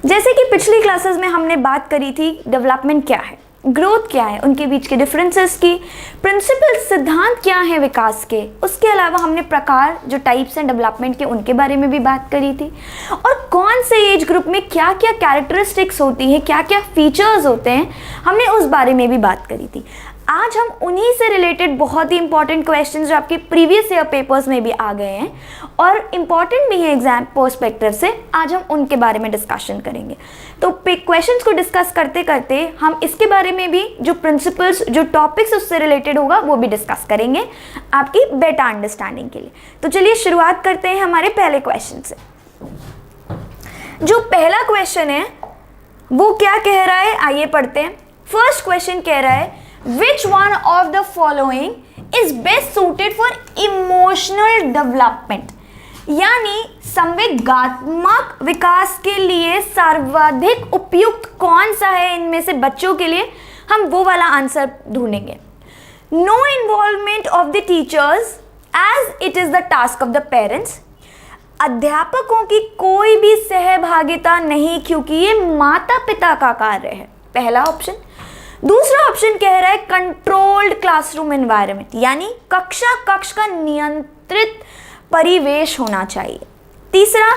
जैसे कि पिछली क्लासेस में हमने बात करी थी डेवलपमेंट क्या है, ग्रोथ क्या है, उनके बीच के डिफरेंसेस की, प्रिंसिपल सिद्धांत क्या है विकास के, उसके अलावा हमने प्रकार जो टाइप्स हैं डेवलपमेंट के उनके बारे में भी बात करी थी, और कौन से एज ग्रुप में क्या क्या कैरेक्टरिस्टिक्स होती हैं, क्या क्या फीचर्स होते हैं, हमने उस बारे में भी बात करी थी। आज हम उन्हीं से रिलेटेड बहुत ही इंपॉर्टेंट क्वेश्चंस जो आपके प्रीवियस ईयर पेपर्स में भी आ गए हैं और इम्पॉर्टेंट भी है एग्जाम पर्सपेक्टिव से, आज हम उनके बारे में डिस्कशन करेंगे। तो क्वेश्चंस को डिस्कस करते करते हम इसके बारे में भी जो प्रिंसिपल्स, जो टॉपिक्स उससे रिलेटेड होगा वो भी डिस्कस करेंगे आपकी बेटर अंडरस्टैंडिंग के लिए। तो चलिए शुरुआत करते हैं हमारे पहले क्वेश्चन से। जो पहला क्वेश्चन है वो क्या कह रहा है, आइए पढ़ते हैं। फर्स्ट क्वेश्चन कह रहा है Which one of the following is best suited for emotional development? यानी संवेगात्मक विकास के लिए सर्वाधिक उपयुक्त कौन सा है इनमें से बच्चों के लिए, हम वो वाला आंसर ढूंढेंगे। No involvement of the teachers as it is the task of the parents. अध्यापकों की कोई भी सहभागिता नहीं क्योंकि ये माता पिता का कार्य है, पहला ऑप्शन। दूसरा ऑप्शन कह रहा है कंट्रोल्ड क्लासरूम एनवायरनमेंट, यानी कक्ष का नियंत्रित परिवेश होना चाहिए। तीसरा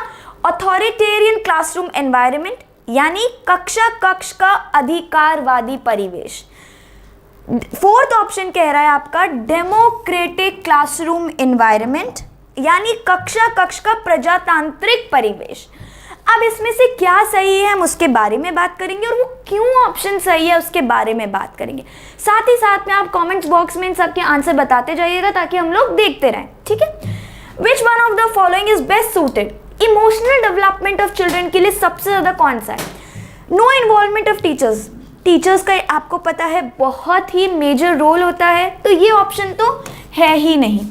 अथॉरिटेरियन क्लासरूम एनवायरनमेंट, यानी कक्ष का अधिकारवादी परिवेश। फोर्थ ऑप्शन कह रहा है आपका डेमोक्रेटिक क्लासरूम एनवायरनमेंट, यानी कक्ष का प्रजातांत्रिक परिवेश। अब इसमें से क्या सही है हम उसके बारे में बात करेंगे और वो क्यों ऑप्शन सही है उसके बारे में बात करेंगे। साथ ही साथ में आप कमेंट्स बॉक्स में इन सब के आंसर बताते जाइएगा ताकि हम लोग देखते रहें, ठीक है। Which one of the following is best suited, emotional development of children के लिए सबसे ज्यादा कौन सा है। नो इन्वॉल्वमेंट ऑफ टीचर्स का आपको पता है बहुत ही मेजर रोल होता है, तो ये ऑप्शन तो है ही नहीं।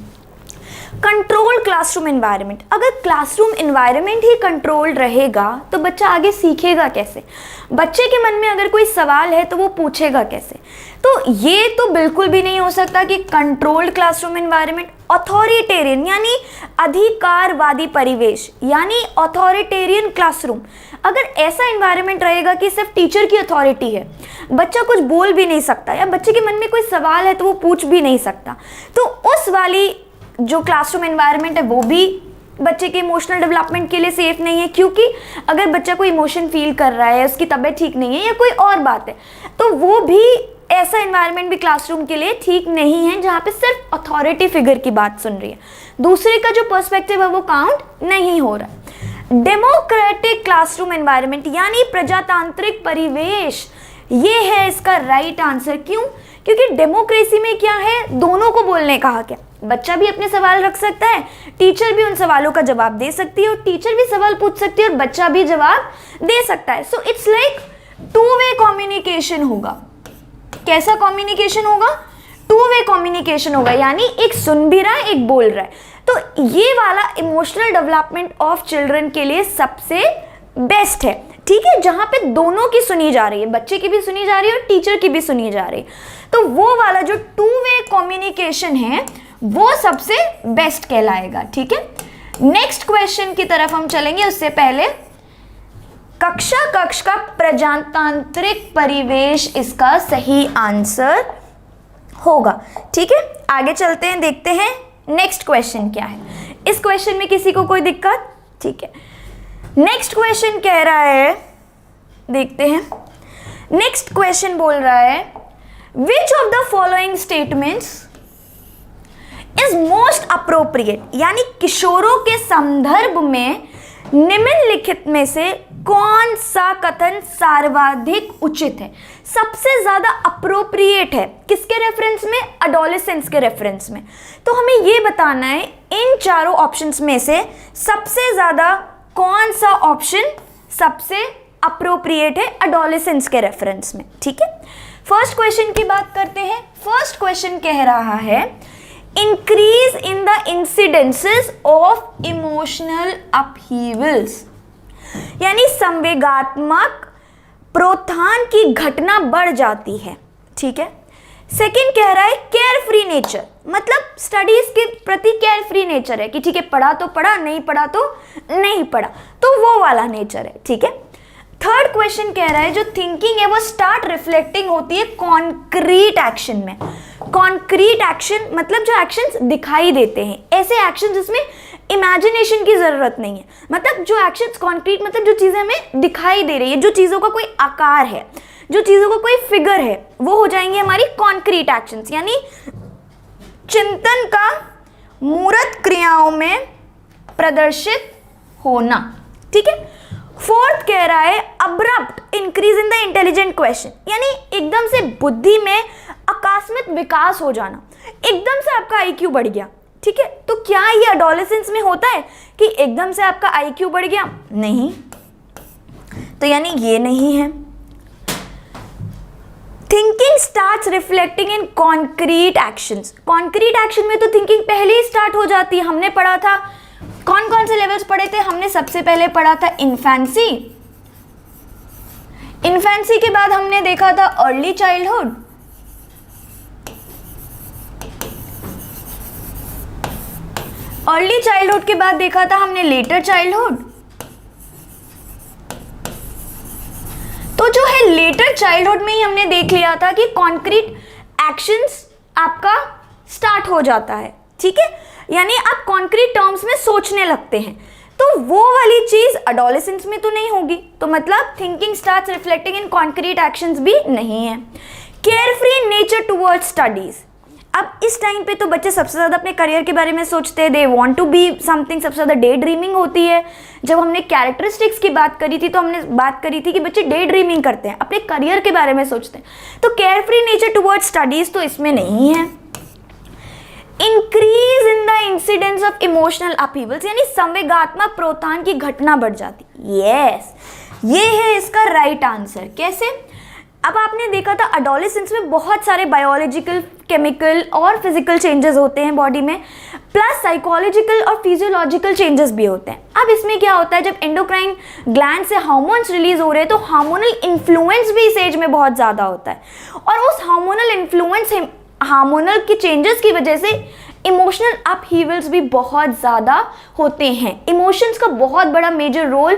कंट्रोल क्लासरूम एनवायरनमेंट, अगर क्लासरूम एनवायरनमेंट ही कंट्रोल्ड रहेगा तो बच्चा आगे सीखेगा कैसे, बच्चे के मन में अगर कोई सवाल है तो वो पूछेगा कैसे। तो ये तो बिल्कुल भी नहीं हो सकता कि कंट्रोल्ड क्लासरूम एनवायरनमेंट। अथॉरिटेरियन यानी अधिकारवादी परिवेश, यानी अथॉरिटेरियन क्लासरूम, अगर ऐसा एनवायरनमेंट रहेगा कि सिर्फ टीचर की अथॉरिटी है, बच्चा कुछ बोल भी नहीं सकता या बच्चे के मन में कोई सवाल है तो वो पूछ भी नहीं सकता, तो उस वाली जो क्लासरूम एनवायरनमेंट है वो भी बच्चे के इमोशनल डेवलपमेंट के लिए सेफ नहीं है। क्योंकि अगर बच्चा कोई इमोशन फील कर रहा है, उसकी तबीयत ठीक नहीं है या कोई और बात है, तो वो भी ऐसा एनवायरनमेंट भी क्लासरूम के लिए ठीक नहीं है जहाँ पे सिर्फ अथॉरिटी फिगर की बात सुन रही है, दूसरे का जो पर्सपेक्टिव है वो काउंट नहीं हो रहा। डेमोक्रेटिक क्लासरूम एनवायरनमेंट यानी प्रजातांत्रिक परिवेश, ये है इसका राइट आंसर। क्यों? क्योंकि डेमोक्रेसी में क्या है, दोनों को बोलने का हक है, बच्चा भी अपने सवाल रख सकता है, टीचर भी उन सवालों का जवाब दे सकती है और टीचर भी सवाल पूछ सकती है और बच्चा भी जवाब दे सकता है। So it's like two way communication होगा। कैसा कम्युनिकेशन होगा? टू वे कम्युनिकेशन होगा, यानी एक सुन भी रहा है एक बोल रहा है। तो ये वाला इमोशनल डेवलपमेंट ऑफ चिल्ड्रन के लिए सबसे बेस्ट है, ठीक है, जहां पे दोनों की सुनी जा रही है, बच्चे की भी सुनी जा रही है और टीचर की भी सुनी जा रही है। तो वो वाला जो टू वे कम्युनिकेशन है वो सबसे बेस्ट कहलाएगा, ठीक है। नेक्स्ट क्वेश्चन की तरफ हम चलेंगे, उससे पहले कक्ष का प्रजातांत्रिक परिवेश इसका सही आंसर होगा, ठीक है। आगे चलते हैं, देखते हैं नेक्स्ट क्वेश्चन क्या है। इस क्वेश्चन में किसी को कोई दिक्कत? ठीक है। नेक्स्ट क्वेश्चन कह रहा है, देखते हैं। नेक्स्ट क्वेश्चन बोल रहा है which of the following statements is most appropriate, यानी किशोरों के संदर्भ में निम्नलिखित में से कौन सा कथन सर्वाधिक उचित है, सबसे ज्यादा अप्रोप्रिएट है, किसके रेफरेंस में? एडोलेसेंस के रेफरेंस में। तो हमें ये बताना है इन चारों ऑप्शंस में से सबसे ज्यादा कौन सा ऑप्शन सबसे अप्रोप्रिएट है एडोलेसेंस के रेफरेंस में, ठीक है। फर्स्ट क्वेश्चन की बात करते हैं। फर्स्ट क्वेश्चन कह रहा है increase in the incidences of emotional upheavals, यानी संवेगात्मक प्रोत्थान की घटना बढ़ जाती है, ठीक है। सेकंड कह रहा है केयर फ्री नेचर, मतलब स्टडीज के प्रति केयर फ्री नेचर है कि ठीक है पढ़ा तो पढ़ा, नहीं पढ़ा तो नहीं पढ़ा, तो वो वाला नेचर है, ठीक है। थर्ड क्वेश्चन कह रहा है जो थिंकिंग है वो स्टार्ट रिफ्लेक्टिंग होती है कॉन्क्रीट एक्शन में। कॉन्क्रीट एक्शन मतलब जो एक्शंस दिखाई देते हैं, ऐसे एक्शन जिसमें इमेजिनेशन की जरूरत नहीं है, मतलब जो एक्शंस कॉन्क्रीट मतलब जो चीजें हमें दिखाई दे रही है, जो चीजों का कोई आकार है, जो चीजों का कोई फिगर है, वो हो जाएंगे हमारी कॉन्क्रीट एक्शंस, यानी चिंतन का मूर्त क्रियाओं में प्रदर्शित होना। ठीक है। फोर्थ कह रहा है abrupt increase in the intelligent question, यानी एकदम से बुद्धि में आकस्मिक विकास हो जाना, एकदम से आपका आईक्यू बढ़ गया। ठीक है, तो क्या ये एडोलेसेंस में होता है कि एकदम से आपका आईक्यू बढ़ गया? नहीं, तो यानी ये नहीं है। Thinking starts reflecting in concrete actions. Concrete action में तो थिंकिंग पहले ही स्टार्ट हो जाती है। हमने पढ़ा था, कौन कौन से लेवल्स पढ़े थे? हमने सबसे पहले पढ़ा था इन्फेंसी, इन्फेंसी के बाद हमने देखा था अर्ली चाइल्डहुड, अर्ली चाइल्डहुड के बाद देखा था हमने लेटर चाइल्डहुड। तो जो है लेटर चाइल्डहुड में ही हमने देख लिया था कि कॉन्क्रीट एक्शंस आपका स्टार्ट हो जाता है। ठीक है, यानी आप कॉन्क्रीट टर्म्स में सोचने लगते हैं, तो वो वाली चीज एडोलेसेंस में तो नहीं होगी, तो मतलब thinking starts reflecting in concrete actions भी नहीं है। Carefree nature towards studies. अब इस टाइम पे तो बच्चे सबसे ज़्यादा अपने करियर के बारे में सोचते हैं, they want to be something, सबसे ज़्यादा डे ड्रीमिंग होती है। जब हमने कैरेक्टरिस्टिक्स की बात करी थी तो हमने बात करी थी कि बच्चे डे ड्रीमिंग करते हैं, अपने करियर के बारे में सोचते हैं, तो केयरफ्री नेचर टुवर्ड्स स्टडीज तो इसमें नहीं है। Increase in the incidence of emotional upheavals, यानी संवेगात्मक प्रोत्थान की घटना बढ़ जाती। यस, ये है इसका राइट आंसर। कैसे? अब आपने देखा था एडोलेसेंस में बहुत सारे बायोलॉजिकल, केमिकल और फिजिकल चेंजेस होते हैं बॉडी में, प्लस साइकोलॉजिकल और फिजियोलॉजिकल चेंजेस भी होते हैं। अब इसमें क्या होता है, जब एंडोक्राइन ग्लैंड से हार्मोन्स रिलीज हो रहे हैं तो हार्मोनल इन्फ्लुएंस भी इस एज में बहुत ज़्यादा होता है, और उस हार्मोनल इन्फ्लुएंस, हार्मोनल की चेंजेस की वजह से इमोशनल अपहीवल्स भी बहुत ज़्यादा होते हैं। इमोशंस का बहुत बड़ा मेजर रोल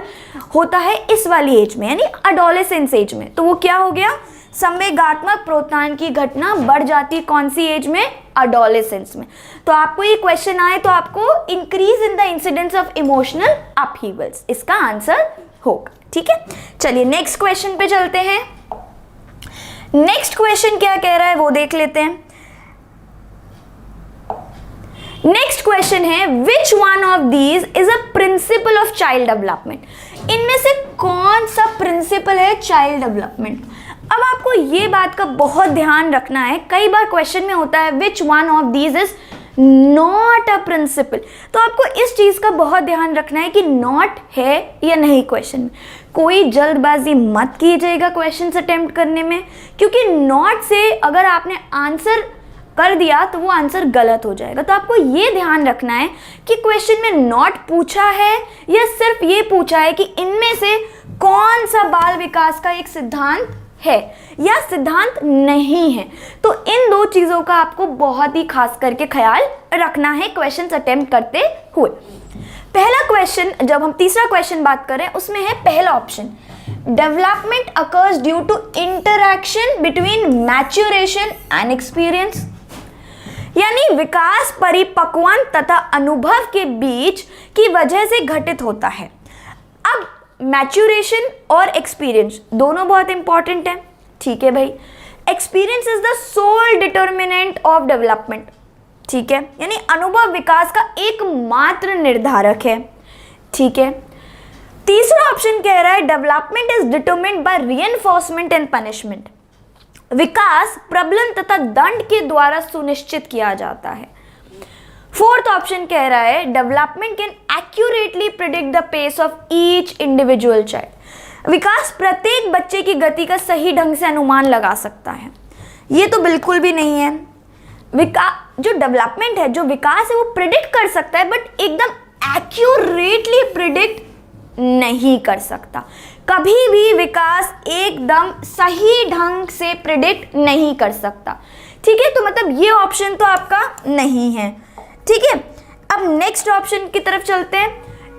होता है इस वाली एज में, यानी एडोलेसेंस एज में। तो वो क्या हो गया, संवेगात्मक प्रोत्थान की घटना बढ़ जाती है कौन सी एज में? एडोलेसेंस में। तो आपको ये क्वेश्चन आए तो आपको increase in the incidence of emotional upheavals इसका आंसर होगा। ठीक है, चलिए नेक्स्ट क्वेश्चन पे चलते हैं। नेक्स्ट क्वेश्चन क्या कह रहा है वो देख लेते हैं। नेक्स्ट क्वेश्चन है which one of these is a principle of child development. इनमें से कौन सा प्रिंसिपल है चाइल्ड डेवलपमेंट? अब आपको ये बात का बहुत ध्यान रखना है, कई बार क्वेश्चन में होता है which one of these is not a principle, तो आपको इस चीज का बहुत ध्यान रखना है कि नॉट है या नहीं क्वेश्चन में। कोई जल्दबाजी मत कीजिएगा क्वेश्चन अटेम्प्ट करने में, क्योंकि नॉट से अगर आपने आंसर कर दिया तो वो आंसर गलत हो जाएगा। तो आपको ये ध्यान रखना है कि क्वेश्चन में नॉट पूछा है या सिर्फ ये पूछा है कि इनमें से कौन सा बाल विकास का एक सिद्धांत है या सिद्धांत नहीं है। तो इन दो चीज़ों का आपको बहुत ही खास करके ख्याल रखना है क्वेश्चन अटेम्प्ट करते हुए। पहला क्वेश्चन, जब हम तीसरा क्वेश्चन बात करें उसमें है पहला option, development occurs due to interaction between maturation and experience, यानी विकास परिपक्वन तथा अनुभव के बीच की वजह से घटित होता है। अब मैच्योरेशन और एक्सपीरियंस दोनों बहुत इंपॉर्टेंट है। ठीक है भाई, experience is the sole determinant of development. ठीक है, यानी अनुभव विकास का एकमात्र निर्धारक है। ठीक है, तीसरा ऑप्शन कह रहा है development is determined by reinforcement and punishment, विकास प्रबलन तथा दंड के द्वारा सुनिश्चित किया जाता है। फोर्थ ऑप्शन कह रहा है development can accurately predict the pace of each individual child, विकास प्रत्येक बच्चे की गति का सही ढंग से अनुमान लगा सकता है। ये तो बिल्कुल भी नहीं है। जो डेवलपमेंट है, जो विकास है, वो प्रिडिक्ट कर सकता है बट एकदम एक्यूरेटली प्रिडिक्ट नहीं कर सकता। कभी भी विकास एकदम सही ढंग से प्रिडिक्ट नहीं कर सकता। ठीक है, तो मतलब ये ऑप्शन तो आपका नहीं है। ठीक है, अब नेक्स्ट ऑप्शन की तरफ चलते हैं,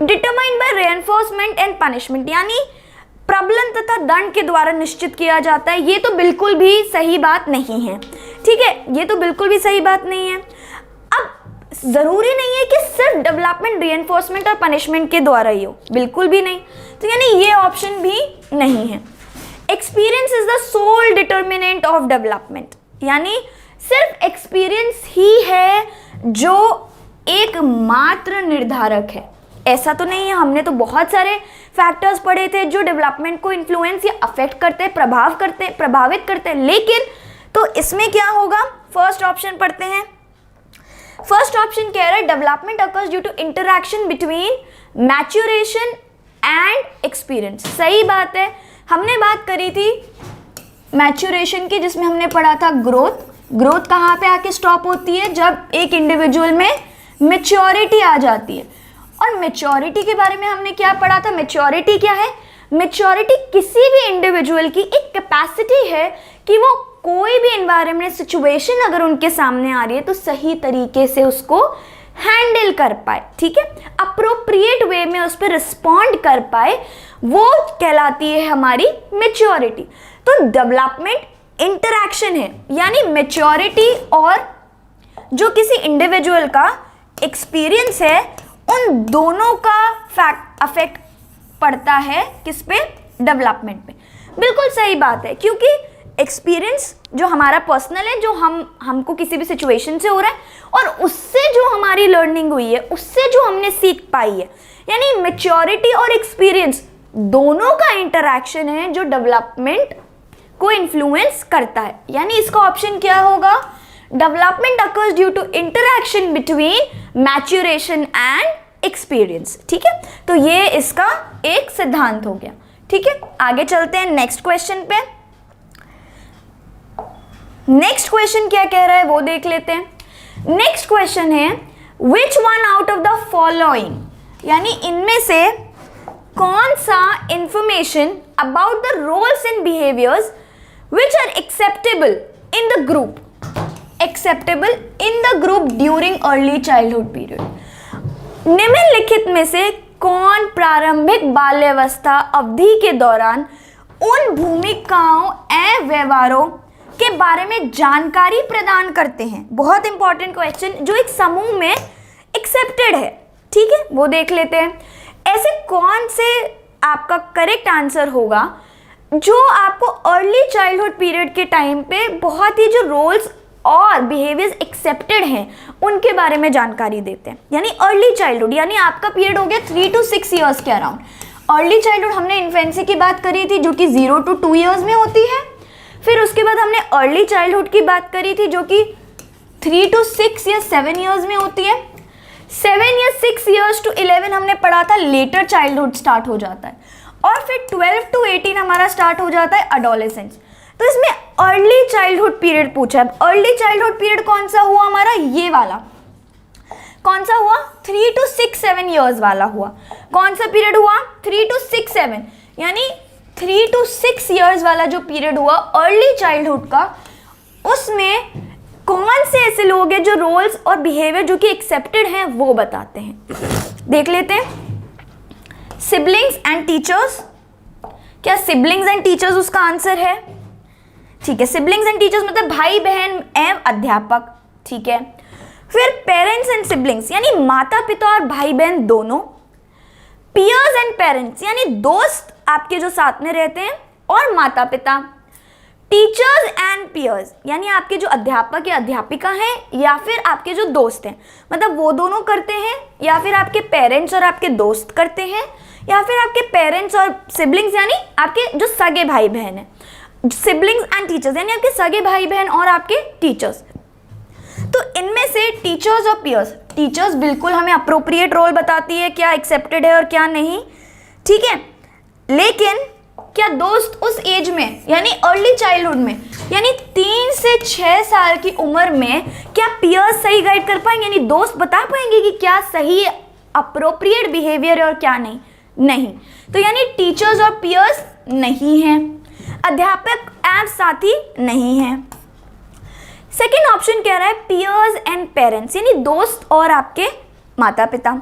determined by reinforcement and punishment, यानी प्रबलन तथा दंड के द्वारा निश्चित किया जाता है, ये तो बिल्कुल भी सही बात नहीं है। ठीक है, ये तो बिल्कुल भी सही बात नहीं है। अब ज़रूरी नहीं है कि सिर्फ डेवलपमेंट रीएनफोर्समेंट और पनिशमेंट के द्वारा ही हो, बिल्कुल भी नहीं। तो यानी ये ऑप्शन भी नहीं है। Experience is the sole determinant of development, यानी सिर्फ एक्सपीरियंस ही है जो एकमात्र निर्धारक है, ऐसा तो नहीं है। हमने तो बहुत सारे फैक्टर्स पढ़े थे जो डेवलपमेंट को इन्फ्लुएंस या अफेक्ट करते, प्रभावित करते हैं, लेकिन तो इसमें क्या होगा, फर्स्ट ऑप्शन पढ़ते हैं। फर्स्ट ऑप्शन कह रहा है development occurs due to interaction between maturation and experience. सही बात है, हमने बात करी थी मैच्योरेशन की, जिसमें हमने पढ़ा था ग्रोथ कहाँ पे आके स्टॉप होती है, जब एक इंडिविजुअल में मैच्योरिटी आ जाती है। और मैच्योरिटी के बारे में हमने क्या पढ़ा था, मैच्योरिटी क्या है, मैच्योरिटी किसी भी इंडिविजुअल की एक कैपेसिटी है कि वो कोई भी एनवायरनमेंट सिचुएशन अगर उनके सामने आ रही है तो सही तरीके से उसको हैंडल कर पाए, ठीक है, अप्रोप्रिएट वे में उस पर रिस्पॉन्ड कर पाए, वो कहलाती है हमारी मैच्योरिटी। तो डेवलपमेंट इंटरैक्शन है, यानी मैच्योरिटी और जो किसी इंडिविजुअल का एक्सपीरियंस है, उन दोनों का अफेक्ट पड़ता है किस पे, डेवलपमेंट पे। बिल्कुल सही बात है, क्योंकि एक्सपीरियंस जो हमारा पर्सनल है, जो हमको किसी भी सिचुएशन से हो रहा है, और उससे जो हमारी लर्निंग हुई है, उससे जो हमने सीख पाई है, यानी मैच्योरिटी और एक्सपीरियंस दोनों का इंटरैक्शन है जो डेवलपमेंट को इन्फ्लुएंस करता है। यानी इसका ऑप्शन क्या होगा, development occurs due to interaction between maturation and experience. ठीक है, तो ये इसका एक सिद्धांत हो गया। ठीक है, आगे चलते हैं नेक्स्ट क्वेश्चन पे। नेक्स्ट क्वेश्चन क्या कह रहा है वो देख लेते हैं। नेक्स्ट क्वेश्चन है which one out of the following, यानी इनमें से कौन सा information about the roles and behaviours which are acceptable in the group, acceptable in the group during early childhood period. निम्नलिखित में से कौन प्रारंभिक बाल्यावस्था अवधि के दौरान उन भूमिकाओं एवं व्यवहारों के बारे में जानकारी प्रदान करते हैं, बहुत इंपॉर्टेंट क्वेश्चन, जो एक समूह में एक्सेप्टेड है। ठीक है, वो देख लेते हैं। ऐसे कौन से आपका करेक्ट आंसर होगा जो आपको अर्ली चाइल्डहुड पीरियड के टाइम पे बहुत ही जो रोल्स और बिहेवियर्स एक्सेप्टेड हैं उनके बारे में जानकारी देते हैं। यानी अर्ली चाइल्डहुड, यानी आपका पीरियड हो गया 3 to 6 ईयर्स के अराउंड। अर्ली चाइल्डहुड हमने इन्फेंसी की बात करी थी जो कि 0 to 2 ईयर्स में होती है। फिर उसके बाद हमने अर्ली चाइल्डहुड की बात करी थी जो कि 3 to 6 या 7 ईयर्स में होती है। 7 या 6 ईयर्स to 11 हमने पढ़ा था लेटर चाइल्डहुड स्टार्ट हो जाता है, और फिर 12 to 18 हमारा स्टार्ट हो जाता है अडोलेसेंस। तो इसमें अर्ली चाइल्डहुड पीरियड पूछा है। अर्ली चाइल्डहुड पीरियड कौन सा हुआ हमारा, ये वाला कौन सा हुआ, 3 to 6, 7 ईयर्स वाला हुआ। कौन सा पीरियड हुआ, 3 to 6, 7, यानी 3 to 6 ईयर्स वाला जो पीरियड हुआ अर्ली चाइल्डहुड का, उसमें कौन से ऐसे लोग हैं जो रोल्स और बिहेवियर जो कि एक्सेप्टेड हैं वो बताते हैं। देख लेते हैं। सिबलिंग्स एंड टीचर्स, क्या सिबलिंग्स एंड टीचर्स उसका आंसर है? ठीक है, सिबलिंग्स एंड टीचर्स मतलब भाई बहन एवं अध्यापक। ठीक है, फिर पेरेंट्स एंड सिबलिंग्स यानी माता पिता और भाई बहन दोनों। पियर्स एंड पेरेंट्स यानी दोस्त आपके जो साथ में रहते हैं और माता पिता। टीचर्स एंड पियर्स यानी आपके जो अध्यापक या अध्यापिका हैं या फिर आपके जो दोस्त हैं, मतलब वो दोनों करते हैं, या फिर आपके पेरेंट्स और आपके दोस्त करते हैं, या फिर आपके पेरेंट्स और सिबलिंग्स यानी आपके जो सगे भाई बहन हैं। सिबलिंग्स एंड टीचर्स यानी आपके सगे भाई बहन और आपके टीचर्स। तो इनमें से टीचर्स और पियर्स, टीचर्स बिल्कुल हमें अप्रोप्रिएट रोल बताती है क्या एक्सेप्टेड है और क्या नहीं, ठीक है, लेकिन क्या दोस्त उस एज में यानी अर्ली चाइल्डहुड में यानी 3 से 6 साल की उम्र में क्या पियर्स सही गाइड कर पाएंगे, यानी दोस्त बता पाएंगे कि क्या सही अप्रोप्रिएट बिहेवियर है और क्या नहीं? नहीं। तो यानी टीचर्स और पियर्स नहीं हैं, अध्यापक एवं साथी नहीं हैं। सेकेंड ऑप्शन कह रहा है पियर्स एंड पेरेंट्स यानी दोस्त और आपके माता पिता।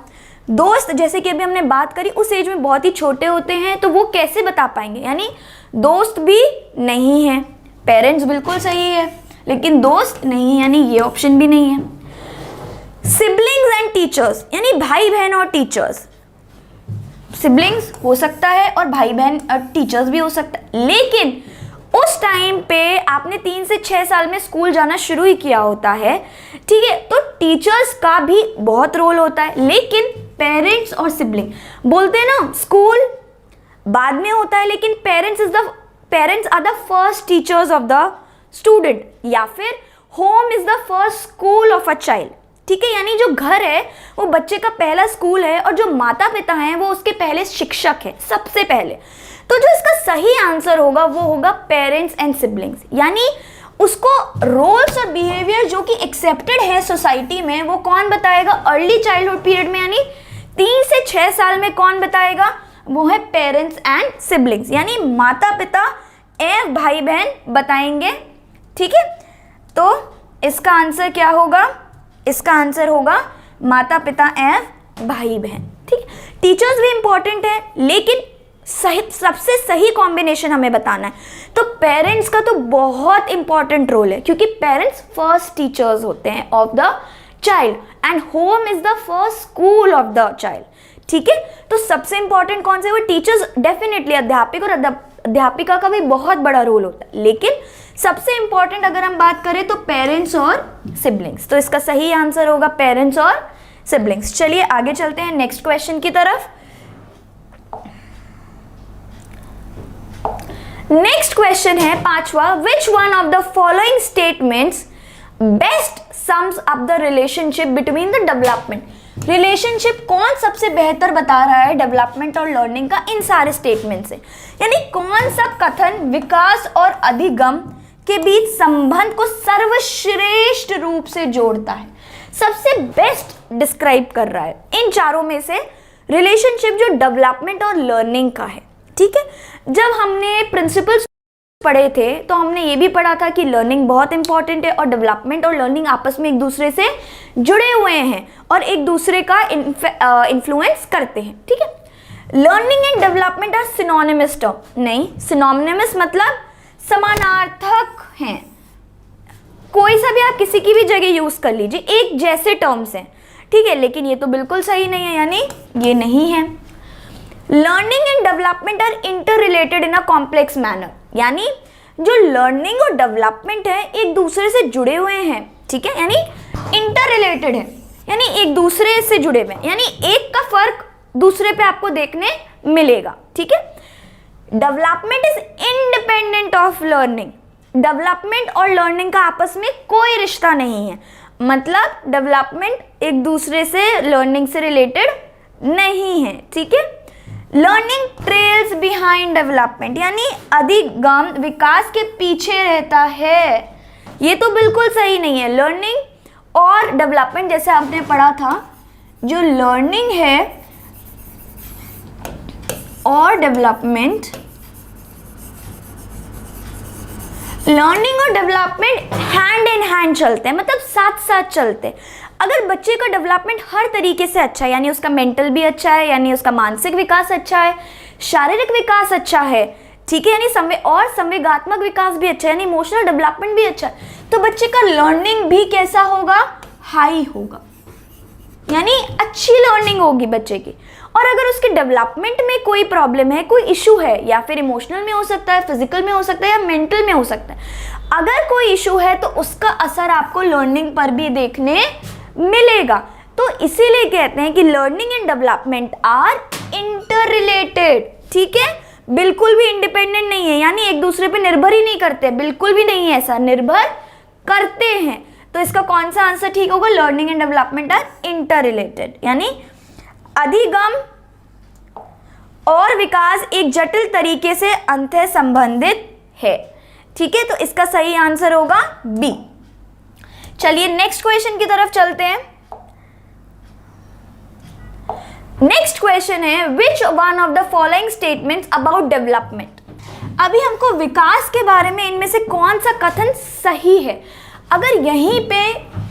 दोस्त जैसे कि अभी हमने बात करी उस एज में बहुत ही छोटे होते हैं, तो वो कैसे बता पाएंगे, यानी दोस्त भी नहीं है, पेरेंट्स बिल्कुल सही है लेकिन दोस्त नहीं है, यानी ये ऑप्शन भी नहीं है। सिबलिंग्स एंड टीचर्स, यानी भाई बहन और टीचर्स, सिबलिंग्स हो सकता है और भाई बहन और टीचर्स भी हो सकता है, लेकिन उस टाइम पे आपने 3 से 6 साल में स्कूल जाना शुरू ही किया होता है, ठीक है, तो टीचर्स का भी बहुत रोल होता है, लेकिन पेरेंट्स और सिबलिंग, बोलते हैं ना स्कूल बाद में होता है, लेकिन parents are the first teachers of the student, या फिर home is the first school of a child, ठीक है, यानी जो घर है वो बच्चे का पहला स्कूल है और जो माता पिता हैं वो उसके पहले शिक्षक है सबसे पहले। तो जो इसका सही आंसर होगा वो होगा पेरेंट्स एंड सिबलिंग्स, यानी उसको रोल्स और बिहेवियर जो कि एक्सेप्टेड है सोसाइटी में वो कौन बताएगा, अर्ली चाइल्डहुड पीरियड में, यानी 3 से 6 साल में कौन बताएगा, वो है पेरेंट्स एंड सिबलिंग्स, यानी माता पिता एवं भाई बहन बताएंगे, ठीक है। तो इसका आंसर क्या होगा, इसका आंसर होगा माता पिता एवं भाई बहन, ठीक। टीचर्स भी इंपॉर्टेंट है लेकिन सबसे सही कॉम्बिनेशन हमें बताना है, तो पेरेंट्स का तो बहुत इंपॉर्टेंट रोल है क्योंकि पेरेंट्स फर्स्ट टीचर्स होते हैं of the child and home is the first school of the child, ठीक है। तो सबसे इंपॉर्टेंट कौन से, वो टीचर्स, डेफिनेटली अध्यापक और अध्यापिका का भी बहुत बड़ा रोल होता है, लेकिन सबसे इंपॉर्टेंट अगर हम बात करें तो पेरेंट्स और सिबलिंग्स, तो इसका सही आंसर होगा पेरेंट्स और सिबलिंग्स। चलिए आगे चलते हैं नेक्स्ट क्वेश्चन की तरफ। नेक्स्ट क्वेश्चन है 5वां, which one of the following statements best sums up the relationship between the development, relationship कौन सबसे बेहतर बता रहा है डेवलपमेंट और लर्निंग का इन सारे स्टेटमेंट से, यानी कौन सा कथन विकास और अधिगम के बीच संबंध को सर्वश्रेष्ठ रूप से जोड़ता है, सबसे बेस्ट डिस्क्राइब कर रहा है इन चारों में से रिलेशनशिप जो डेवलपमेंट और लर्निंग का है, ठीक है। जब हमने प्रिंसिपल्स पढ़े थे तो हमने ये भी पढ़ा था कि लर्निंग बहुत इंपॉर्टेंट है और डेवलपमेंट और लर्निंग आपस में एक दूसरे से जुड़े हुए हैं और एक दूसरे का इन्फ्लुएंस करते हैं, ठीक है। Learning and development are synonymous term, नहीं, सिनोनिमस मतलब समानार्थक हैं, कोई सा भी आप किसी की भी जगह यूज कर लीजिए, एक जैसे टर्म्स हैं, ठीक है, लेकिन ये तो बिल्कुल सही नहीं है, यानी ये नहीं है। Learning and development are interrelated in a complex manner, यानी जो लर्निंग और डेवलपमेंट है एक दूसरे से जुड़े हुए हैं, ठीक है, यानी इंटर रिलेटेड है, यानी एक दूसरे से जुड़े हुए हैं, यानी एक का फर्क दूसरे पे आपको देखने मिलेगा, ठीक है। Development is independent of learning, development और लर्निंग का आपस में कोई रिश्ता नहीं है, मतलब डेवलपमेंट एक दूसरे से लर्निंग से रिलेटेड नहीं है, ठीक है। लर्निंग ट्रेल्स बिहाइंड डेवलपमेंट, यानी अधिगम विकास के पीछे रहता है, ये तो बिल्कुल सही नहीं है। लर्निंग और डेवलपमेंट जैसे आपने पढ़ा था, जो लर्निंग है और डेवलपमेंट, लर्निंग और डेवलपमेंट हैंड इन हैंड चलते हैं, मतलब साथ साथ चलते हैं। अगर बच्चे का डेवलपमेंट हर तरीके से अच्छा है, यानी उसका मेंटल भी अच्छा है, यानी उसका मानसिक विकास अच्छा है, शारीरिक विकास अच्छा है, ठीक है, यानी संवेगात्मक विकास भी अच्छा है, यानी इमोशनल डेवलपमेंट भी अच्छा है, तो बच्चे का लर्निंग भी कैसा होगा, हाई होगा, यानी अच्छी लर्निंग होगी बच्चे की। और अगर उसके डेवलपमेंट में कोई प्रॉब्लम है, कोई इशू है, या फिर इमोशनल में हो सकता है, फिजिकल में हो सकता है, या मेंटल में हो सकता है, अगर कोई इशू है तो उसका असर आपको लर्निंग पर भी देखने मिलेगा। तो इसीलिए कहते हैं कि learning and development are interrelated, ठीक है, बिल्कुल भी इंडिपेंडेंट नहीं है, यानी एक दूसरे पे निर्भर ही नहीं करते, बिल्कुल भी नहीं है ऐसा, निर्भर करते हैं। तो इसका कौन सा आंसर ठीक होगा, learning and development are interrelated, यानी अधिगम और विकास एक जटिल तरीके से अंतः संबंधित है, ठीक है। तो इसका सही आंसर होगा बी। चलिए नेक्स्ट क्वेश्चन की तरफ चलते हैं। नेक्स्ट क्वेश्चन है which one of the following statements about development, अभी हमको विकास के बारे में इनमें से कौन सा कथन सही है, अगर यहीं पे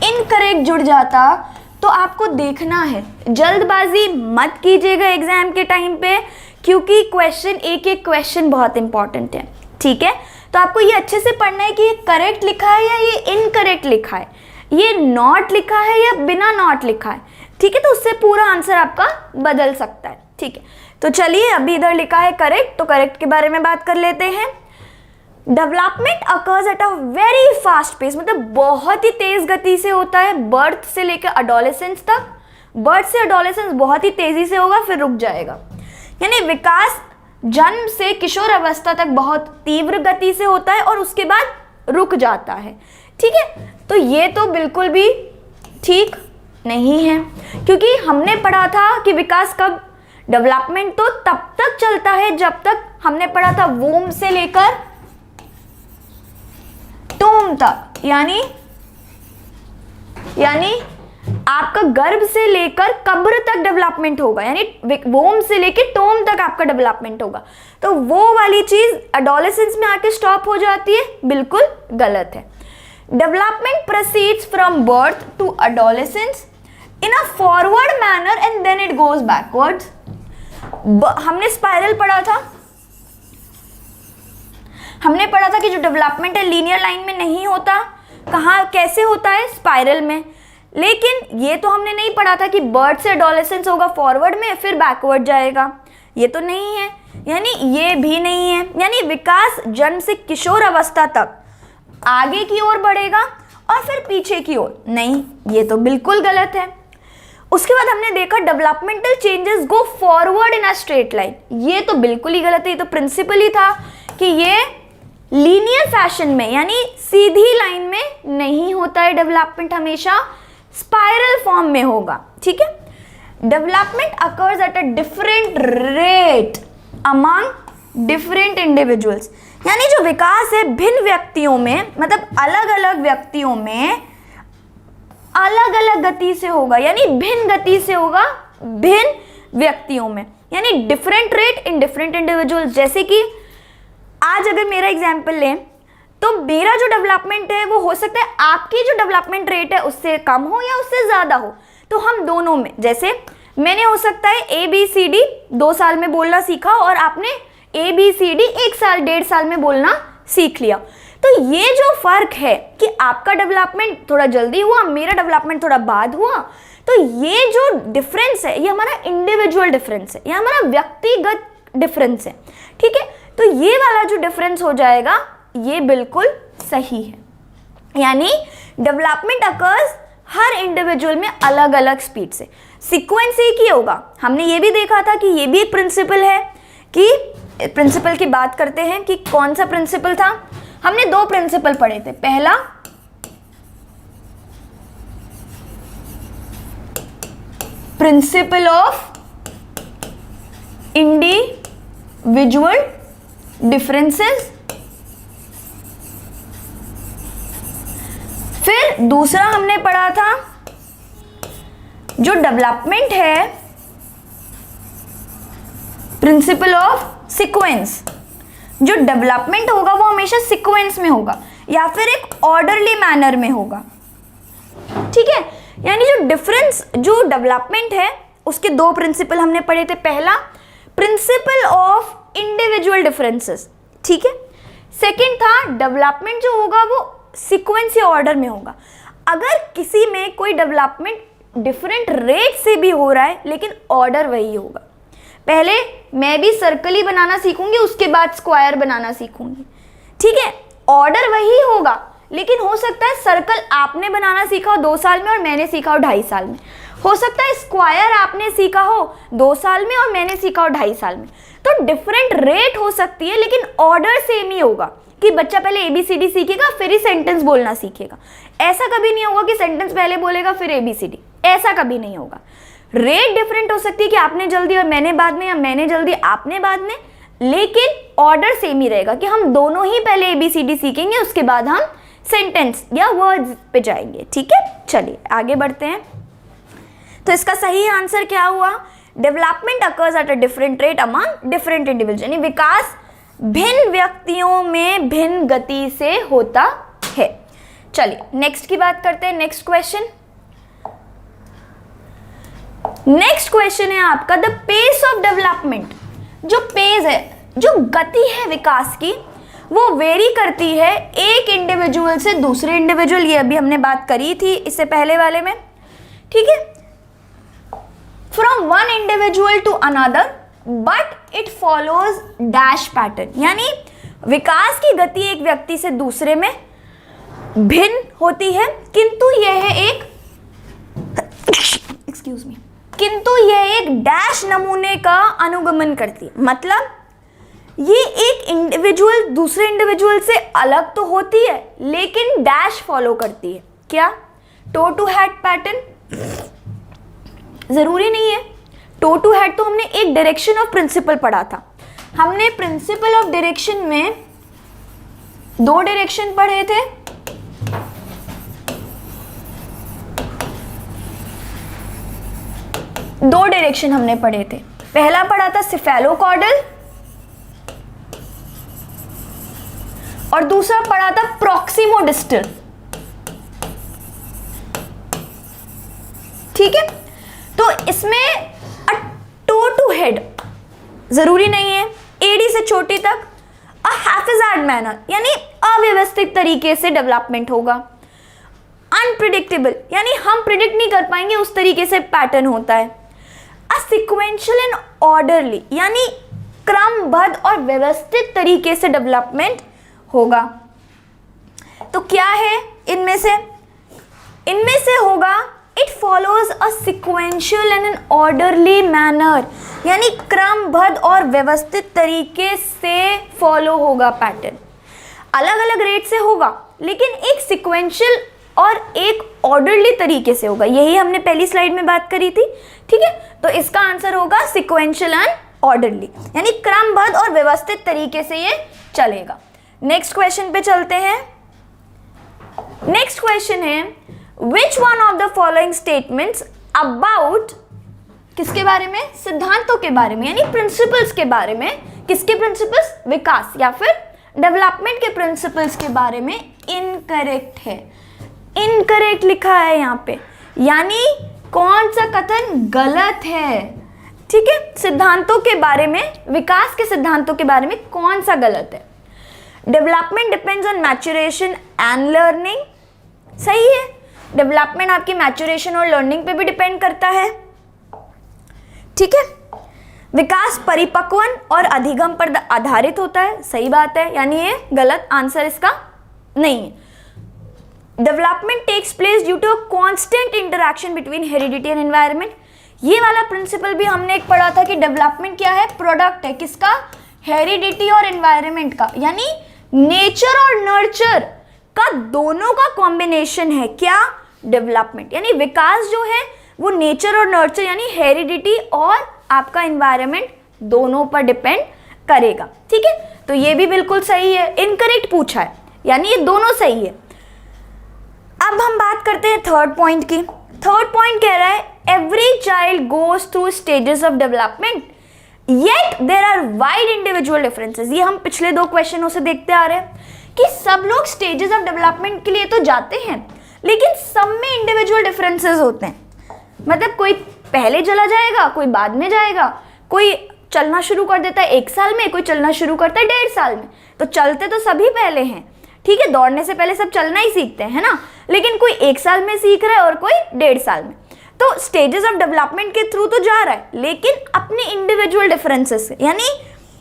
इनकरेक्ट जुड़ जाता तो आपको देखना है, जल्दबाजी मत कीजिएगा एग्जाम के टाइम पे, क्योंकि क्वेश्चन एक एक क्वेश्चन बहुत इंपॉर्टेंट है, ठीक है। तो आपको ये अच्छे से पढ़ना है कि ये करेक्ट लिखा है या ये इनकरेक्ट लिखा है, ये नॉट लिखा है या बिना नॉट लिखा है, ठीक है। तो उससे पूरा आंसर आपका बदल सकता है, ठीक है। तो चलिए, अभी इधर लिखा है करेक्ट, तो करेक्ट के बारे में बात कर लेते हैं। Development occurs at a very fast pace, मतलब बहुत ही तेज गति से होता है, बर्थ से लेकर एडोलेसेंस तक। बर्थ से एडोलेसेंस बहुत ही तेजी से होगा, फिर रुक जाएगा। यानी विकास जन्म से किशोर अवस्था तक बहुत तीव्र गति से होता है और उसके बाद रुक जाता है, ठीक है। तो ये तो बिल्कुल भी ठीक नहीं है, क्योंकि हमने पढ़ा था कि विकास कब, डेवलपमेंट तो तब तक चलता है जब तक, हमने पढ़ा था वूम से लेकर टूम तक, यानी आपका गर्भ से लेकर कब्र तक डेवलपमेंट होगा, यानी वोम से लेकर टोम तक आपका डेवलपमेंट होगा। तो वो वाली चीज एडोलेसेंस में आके स्टॉप हो जाती है, बिल्कुल गलत है। Development proceeds from birth to adolescence in a forward manner and then it goes backwards. हमने स्पाइरल पढ़ा था, हमने पढ़ा था कि जो डेवलपमेंट है लीनियर लाइन में नहीं होता, कहाँ कैसे होता है, स्पाइरल में। लेकिन ये तो हमने नहीं पढ़ा था कि बर्थ से एडोलेसेंस होगा फॉरवर्ड में फिर बैकवर्ड जाएगा, ये तो नहीं है, यानी ये भी नहीं है। यानी विकास जन्म से किशोर अवस्था तक आगे की ओर बढ़ेगा और फिर पीछे की ओर नहीं, ये तो बिल्कुल गलत है। उसके बाद हमने देखा developmental changes go forward in a straight line, ये तो बिल्कुल ही गलत है। ये तो प्रिंसिपल ही था कि ये लीनियर फैशन में यानी सीधी लाइन में नहीं होता है, डेवलपमेंट हमेशा स्पाइरल फॉर्म में होगा, ठीक है। Development occurs at a different rate among different individuals, यानी जो विकास है भिन्न व्यक्तियों में, मतलब अलग अलग व्यक्तियों में अलग अलग गति से होगा, यानी भिन्न गति से होगा भिन्न व्यक्तियों में, यानी different rate in different individuals. जैसे कि आज अगर मेरा एग्जाम्पल लें तो मेरा जो डेवलपमेंट है वो हो सकता है आपकी जो डेवलपमेंट रेट है उससे कम हो या उससे ज़्यादा हो, तो हम दोनों में, जैसे मैंने हो सकता है ABCD 2 साल में बोलना सीखा और आपने ABCD 1 साल 1.5 साल में बोलना सीख लिया। तो ये जो फर्क है कि आपका डेवलपमेंट थोड़ा जल्दी हुआ, मेरा डेवलपमेंट थोड़ा बाद हुआ, तो ये जो डिफरेंस है ये हमारा इंडिविजुअल डिफरेंस है, ये हमारा व्यक्तिगत डिफरेंस है, ठीक है। तो ये वाला जो डिफरेंस हो जाएगा ये बिल्कुल सही है, यानी डेवलपमेंट अकर्स हर इंडिविजुअल में अलग अलग स्पीड से, सीक्वेंस एक ही होगा। हमने ये भी देखा था कि ये भी एक प्रिंसिपल है, कि प्रिंसिपल की बात करते हैं कि कौन सा प्रिंसिपल था। हमने 2 प्रिंसिपल पढ़े थे, पहला प्रिंसिपल ऑफ इंडिविजुअल डिफरेंसेस, फिर दूसरा हमने पढ़ा था जो डेवलपमेंट है प्रिंसिपल ऑफ सीक्वेंस। जो डेवलपमेंट होगा वो हमेशा सीक्वेंस में होगा या फिर एक ऑर्डरली मैनर में होगा, ठीक है। यानी जो डिफरेंस, जो डेवलपमेंट है उसके 2 प्रिंसिपल हमने पढ़े थे, पहला प्रिंसिपल ऑफ इंडिविजुअल डिफरेंसेस, ठीक है। सेकंड था डेवलपमेंट जो होगा वो सीक्वेंस या ऑर्डर में होगा। अगर किसी में कोई डेवलपमेंट डिफरेंट रेट से भी हो रहा है लेकिन ऑर्डर वही होगा, पहले मैं भी सर्कल ही बनाना सीखूंगी उसके बाद स्क्वायर बनाना सीखूंगी, ठीक है। ऑर्डर वही होगा लेकिन हो सकता है सर्कल आपने बनाना सीखा हो 2 साल में और मैंने सीखा हो 2.5 साल में, हो सकता है स्क्वायर आपने सीखा हो 2 साल में और मैंने सीखा हो 2.5 साल में। तो डिफरेंट रेट हो सकती है लेकिन ऑर्डर सेम ही होगा कि बच्चा पहले ABCD सीखेगा फिर ही सेंटेंस बोलना सीखेगा। ऐसा कभी नहीं होगा कि सेंटेंस पहले बोलेगा फिर ABCD, ऐसा कभी नहीं होगा। रेट डिफरेंट हो सकती है कि आपने जल्दी और मैंने बाद में, या मैंने जल्दी आपने बाद में, लेकिन ऑर्डर सेम ही रहेगा कि हम दोनों ही पहले ABCD सीखेंगे उसके बाद हम सेंटेंस या वर्ड्स पे जाएंगे, ठीक है। चलिए आगे बढ़ते हैं। तो इसका सही आंसर क्या हुआ, development occurs at a different rate among different individual, यानी विकास भिन्न व्यक्तियों में भिन्न गति से होता है। चलिए नेक्स्ट की बात करते हैं, नेक्स्ट क्वेश्चन। नेक्स्ट क्वेश्चन है आपका द पेस ऑफ डेवलपमेंट। जो पेस है, जो गति है विकास की, वो वेरी करती है एक इंडिविजुअल से दूसरे इंडिविजुअल। ये अभी हमने बात करी थी इससे पहले वाले में, ठीक है। From one individual to another but it follows dash pattern, यानी विकास की गति एक व्यक्ति से दूसरे में भिन्न होती है, किंतु यह एक एक्सक्यूज मी, किंतु यह एक डैश नमूने का अनुगमन करती है। मतलब ये एक इंडिविजुअल दूसरे इंडिविजुअल से अलग तो होती है लेकिन डैश फॉलो करती है। क्या? Toe to head pattern? जरूरी नहीं है। टो टू हेड तो हमने एक डायरेक्शन ऑफ प्रिंसिपल पढ़ा था। हमने प्रिंसिपल ऑफ डायरेक्शन में दो डायरेक्शन पढ़े थे, दो डायरेक्शन हमने पढ़े थे। पहला पढ़ा था सिफेलोकॉर्डल और दूसरा पढ़ा था प्रॉक्सिमोडिस्टल, ठीक है। तो इसमें टो टू हेड जरूरी नहीं है, एडी से छोटी तक अ हैफिज़ार्ड मैनर यानी अव्यवस्थित तरीके से डेवलपमेंट होगा। अनप्रिडिक्टेबल यानी हम प्रिडिक्ट नहीं कर पाएंगे उस तरीके से पैटर्न होता है। अ सिक्वेंशियल एंड ऑर्डरली यानी क्रमबद्ध और व्यवस्थित तरीके से डेवलपमेंट होगा। तो क्या है इनमें से? इनमें से होगा it follows a sequential and an orderly manner, यानी क्रमबद्ध और व्यवस्थित तरीके से फॉलो होगा पैटर्न। अलग अलग रेट से होगा लेकिन एक सिक्वेंशियल और एक ऑर्डरली तरीके से होगा। यही हमने पहली स्लाइड में बात करी थी, ठीक है। तो इसका आंसर होगा सिक्वेंशियल एंड ऑर्डरली, यानी क्रमबद्ध और व्यवस्थित तरीके से ये चलेगा। नेक्स्ट क्वेश्चन पे चलते हैं। नेक्स्ट क्वेश्चन है which one of the following statements about, किसके बारे में? सिद्धांतों के बारे में, यानी प्रिंसिपल्स के बारे में। किसके प्रिंसिपल्स? विकास या फिर डेवलपमेंट के प्रिंसिपल्स के बारे में इनकरेक्ट है। इनकरेक्ट लिखा है यहाँ पे, यानी कौन सा कथन गलत है, ठीक है। सिद्धांतों के बारे में, विकास के सिद्धांतों के बारे में कौन सा गलत है? Development depends on maturation and learning, सही है। डेवलपमेंट आपकी मैच्योरेशन और लर्निंग पे भी डिपेंड करता है, ठीक है। विकास परिपक्वन और अधिगम पर आधारित होता है, सही बात है, यानी ये गलत आंसर इसका नहीं है। Development takes place due to a constant interaction between heredity and environment. ये वाला प्रिंसिपल भी हमने एक पढ़ा था कि डेवलपमेंट क्या है? प्रोडक्ट है किसका? हेरिडिटी और एनवायरनमेंट का, यानी नेचर और नर्चर का दोनों का कॉम्बिनेशन है क्या? डेवलपमेंट। यानी विकास जो है वो नेचर और नर्चर यानी हेरिडिटी और आपका एनवायरनमेंट दोनों पर डिपेंड करेगा, ठीक है। तो ये भी बिल्कुल सही है। इनकरेक्ट पूछा है यानी ये दोनों सही है। अब हम बात करते हैं थर्ड पॉइंट की। थर्ड पॉइंट कह रहा है every child goes through stages of development yet there are wide individual differences. ये हम पिछले दो क्वेश्चनों से देखते आ रहे हैं कि सब लोग स्टेजेस ऑफ डेवलपमेंट के लिए तो जाते हैं लेकिन सब में इंडिविजुअल डिफरेंसेस होते हैं। मतलब कोई पहले चला जाएगा, कोई बाद में जाएगा, कोई चलना शुरू कर देता है 1 साल में, कोई चलना शुरू करता है 1.5 साल में। तो चलते तो सभी पहले हैं, ठीक है। दौड़ने से पहले सब चलना ही सीखते हैं, है ना। लेकिन कोई 1 साल में सीख रहा है और कोई 1.5 साल में। तो स्टेजेस ऑफ डेवलपमेंट के थ्रू तो जा रहा है लेकिन अपने इंडिविजुअल डिफरेंसेस से, यानी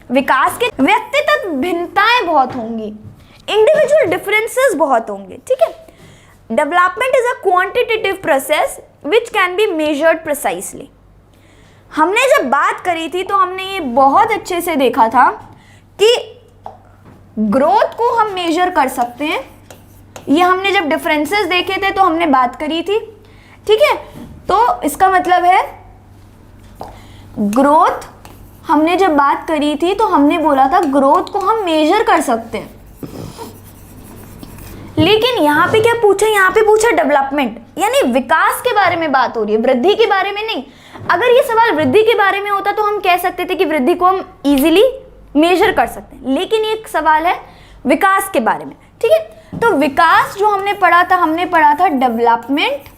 विकास के व्यक्तिगत भिन्नताएं बहुत होंगी, इंडिविजुअल डिफरेंसेस बहुत होंगे, ठीक है। Development is a quantitative process which can be measured precisely. हमने जब बात करी थी तो हमने ये बहुत अच्छे से देखा था कि ग्रोथ को हम मेजर कर सकते हैं। ये हमने जब डिफरेंसेस देखे थे तो हमने बात करी थी, ठीक है। तो इसका मतलब है ग्रोथ, हमने जब बात करी थी तो हमने बोला था ग्रोथ को हम मेजर कर सकते हैं। लेकिन यहाँ पे क्या पूछा? यहाँ पे पूछा डेवलपमेंट, यानी विकास के बारे में बात हो रही है, वृद्धि के बारे में नहीं। अगर ये सवाल वृद्धि के बारे में होता तो हम कह सकते थे कि वृद्धि को हम इजीली मेजर कर सकते हैं, लेकिन ये सवाल है विकास के बारे में, ठीक है। तो विकास जो हमने पढ़ा था, हमने पढ़ा था डेवलपमेंट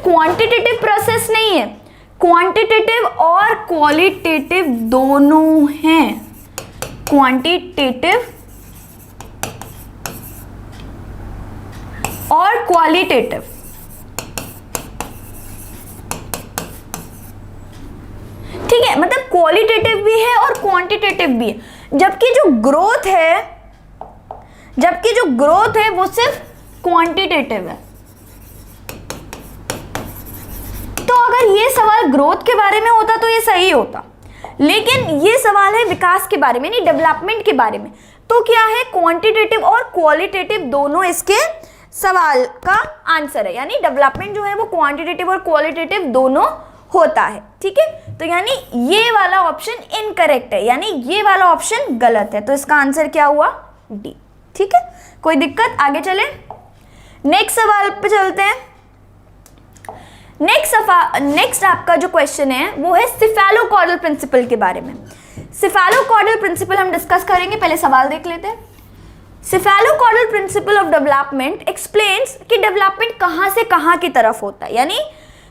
सिर्फ क्वांटिटेटिव प्रोसेस नहीं है, क्वांटिटेटिव और क्वालिटेटिव दोनों हैं, क्वांटिटेटिव और क्वालिटेटिव। ठीक है, मतलब क्वालिटेटिव भी है और क्वांटिटेटिव भी है, जबकि जो ग्रोथ है वो सिर्फ क्वांटिटेटिव है। तो अगर ये सवाल ग्रोथ के बारे में होता तो ये सही होता, लेकिन ये सवाल है विकास के बारे में, यानी डेवलपमेंट के बारे में। तो क्या है, क्वांटिटेटिव और क्वालिटेटिव दोनों इसके सवाल का आंसर है, यानी डेवलपमेंट जो है वो क्वांटिटेटिव और क्वालिटेटिव दोनों होता है। ठीक है, तो यानी ये वाला ऑप्शन इनकरेक्ट है, यानी ये वाला ऑप्शन गलत है। तो इसका आंसर क्या हुआ, डी। ठीक है, कोई दिक्कत, आगे चले, नेक्स्ट सवाल पे चलते हैं। नेक्स्ट आपका जो क्वेश्चन है वो है सिफेलोकॉर्डल प्रिंसिपल के बारे में। सिफेलोकॉर्डल प्रिंसिपल हम डिस्कस करेंगे, पहले सवाल देख लेते हैं। सिफेलोकॉर्डल प्रिंसिपल ऑफ डेवलपमेंट एक्सप्लेन्स कि डेवलपमेंट कहां से कहां की तरफ होता है, यानी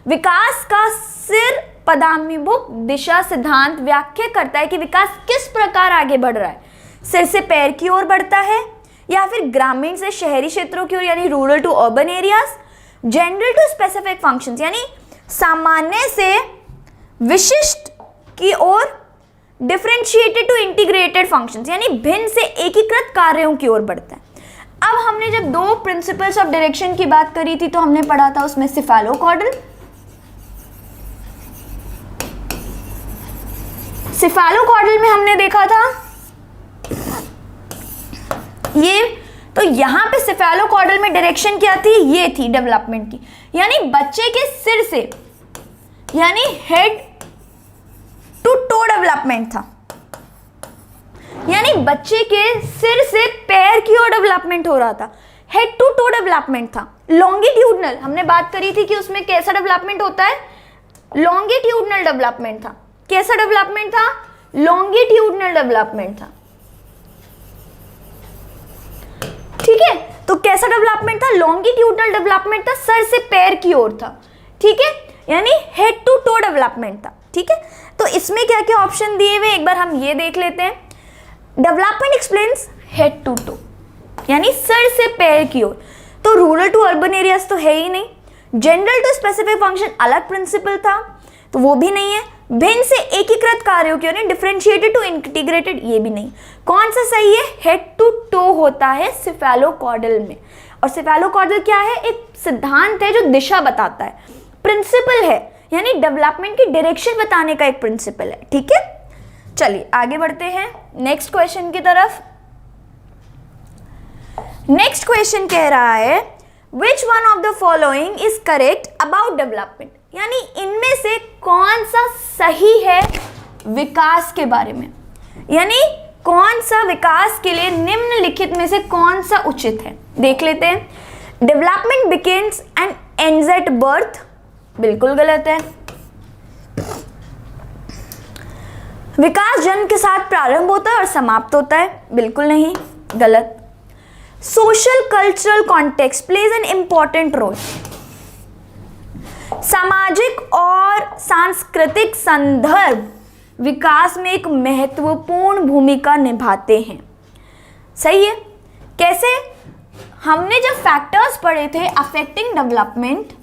विकास का सिर पदाभिमुख दिशा सिद्धांत व्याख्या करता है कि विकास किस प्रकार आगे बढ़ रहा है, सिर से पैर की ओर बढ़ता है या फिर ग्रामीण से शहरी क्षेत्रों की ओर, यानी rural to urban areas, general to specific functions, यानी सामान्य से विशिष्ट की ओर, डिफरेंशिएटेड टू इंटीग्रेटेड फंक्शंस, यानी भिन्न से एकीकृत कार्यों की ओर बढ़ता है। अब हमने जब दो प्रिंसिपल्स ऑफ डायरेक्शन की बात करी थी तो हमने पढ़ा था उसमें सिफेलोकॉर्डल में हमने देखा था ये, तो यहां पे सिफेलोकॉर्डल में डायरेक्शन क्या थी, ये थी डेवलपमेंट की, यानी बच्चे के सिर से, यानी हेड टू टो डेवलपमेंट था, यानी बच्चे के सिर से पैर की ओर डेवलपमेंट हो रहा था, हेड टू टो डेवलपमेंट था। लॉन्गिट्यूडनल हमने बात करी थी कि उसमें कैसा डेवलपमेंट होता है, लॉन्गिट्यूडनल डेवलपमेंट था। कैसा डेवलपमेंट था, लॉन्गिट्यूडनल डेवलपमेंट था। ठीक है, तो कैसा डेवलपमेंट था, लॉन्गिट्यूडनल डेवलपमेंट था, सर से पैर की ओर था। ठीक है, यानी हेड टू टो डेवलपमेंट था। ठीक है, तो इसमें क्या क्या ऑप्शन दिए हुए एक बार हम ये देख लेते हैं। Development explains head to toe, यानी सर से पैर की ओर, तो रूरल टू अर्बन एरियाज तो है ही नहीं। जनरल टू स्पेसिफिक फंक्शन अलग प्रिंसिपल था, तो वो भी नहीं है। भिन्न से एकीकृत कार्यों की ओर, डिफरेंशिएटेड टू इंटीग्रेटेड, ये भी नहीं। कौन सा सही है, हेड टू टो होता है सिफेलोकॉर्डल में। और सिफेलोकॉर्डल क्या है, एक सिद्धांत है जो दिशा बताता है, प्रिंसिपल है, यानी डेवलपमेंट की डायरेक्शन बताने का एक प्रिंसिपल है। ठीक है, चलिए आगे बढ़ते हैं नेक्स्ट क्वेश्चन की तरफ। नेक्स्ट क्वेश्चन कह रहा है which one of the following is correct about development, यानी इनमें से कौन सा सही है विकास के बारे में, यानी कौन सा विकास के लिए निम्नलिखित में से कौन सा उचित है। देख लेते हैं। Development begins and ends at birth, बिल्कुल गलत है। विकास जन्म के साथ प्रारंभ होता है और समाप्त होता है, बिल्कुल नहीं, गलत। Social cultural context plays an important role, सामाजिक और सांस्कृतिक संदर्भ विकास में एक महत्वपूर्ण भूमिका निभाते हैं। सही है। कैसे, हमने जब फैक्टर्स पढ़े थे अफेक्टिंग डेवलपमेंट,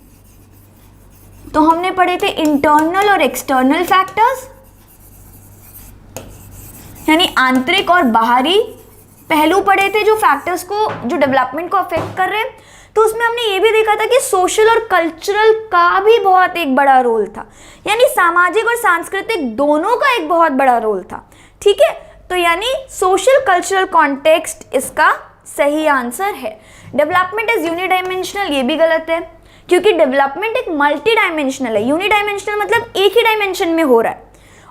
तो हमने पढ़े थे इंटरनल और एक्सटर्नल फैक्टर्स, यानी आंतरिक और बाहरी पहलू पढ़े थे जो फैक्टर्स को, जो डेवलपमेंट को अफेक्ट कर रहे हैं। तो उसमें हमने ये भी देखा था कि सोशल और कल्चरल का भी बहुत एक बड़ा रोल था, यानी सामाजिक और सांस्कृतिक दोनों का एक बहुत बड़ा रोल था। ठीक है, तो यानी सोशल कल्चरल कॉन्टेक्स्ट इसका सही आंसर है। डेवलपमेंट इज यूनिडायमेंशनल, ये भी गलत है, क्योंकि डेवलपमेंट एक मल्टी डायमेंशनल है। यूनिडायमेंशनल मतलब एक ही डायमेंशन में हो रहा है,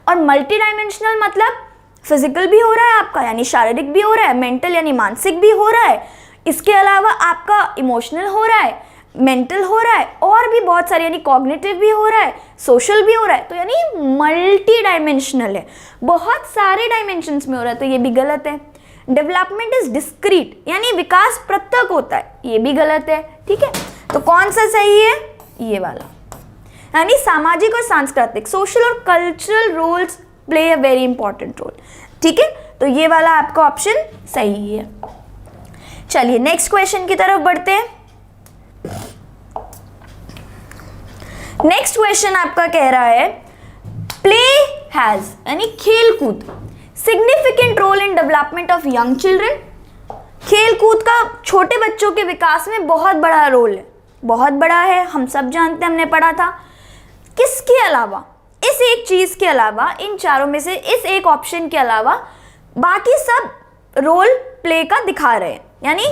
और मल्टी डायमेंशनल मतलब फिजिकल भी हो रहा है आपका, यानी शारीरिक भी हो रहा है, मेंटल यानी मानसिक भी हो रहा है, इसके अलावा आपका इमोशनल हो रहा है, मेंटल हो रहा है, और भी बहुत सारे, यानी कॉग्निटिव भी हो रहा है, सोशल भी हो रहा है। तो यानी मल्टी डायमेंशनल है, बहुत सारे डायमेंशंस में हो रहा है, तो ये भी गलत है। डेवलपमेंट इज डिस्क्रीट, यानी विकास पृथक होता है, ये भी गलत है। ठीक है, तो कौन सा सही है, ये वाला। यानी सामाजिक और सांस्कृतिक, सोशल और cultural roles play a very important role. ठीक है, तो ये वाला आपका ऑप्शन सही है। चलिए नेक्स्ट क्वेश्चन की तरफ बढ़ते हैं। नेक्स्ट क्वेश्चन आपका कह रहा है प्ले हैज यानी खेल कूद significant role in development of young children. खेल कूद का छोटे बच्चों के विकास में बहुत बड़ा रोल है, बहुत बड़ा है, हम सब जानते हैं, हमने पढ़ा था। किसके अलावा, इस एक चीज के अलावा, इन चारों में से इस एक ऑप्शन के अलावा बाकी सब रोल प्ले का दिखा रहे हैं। यानी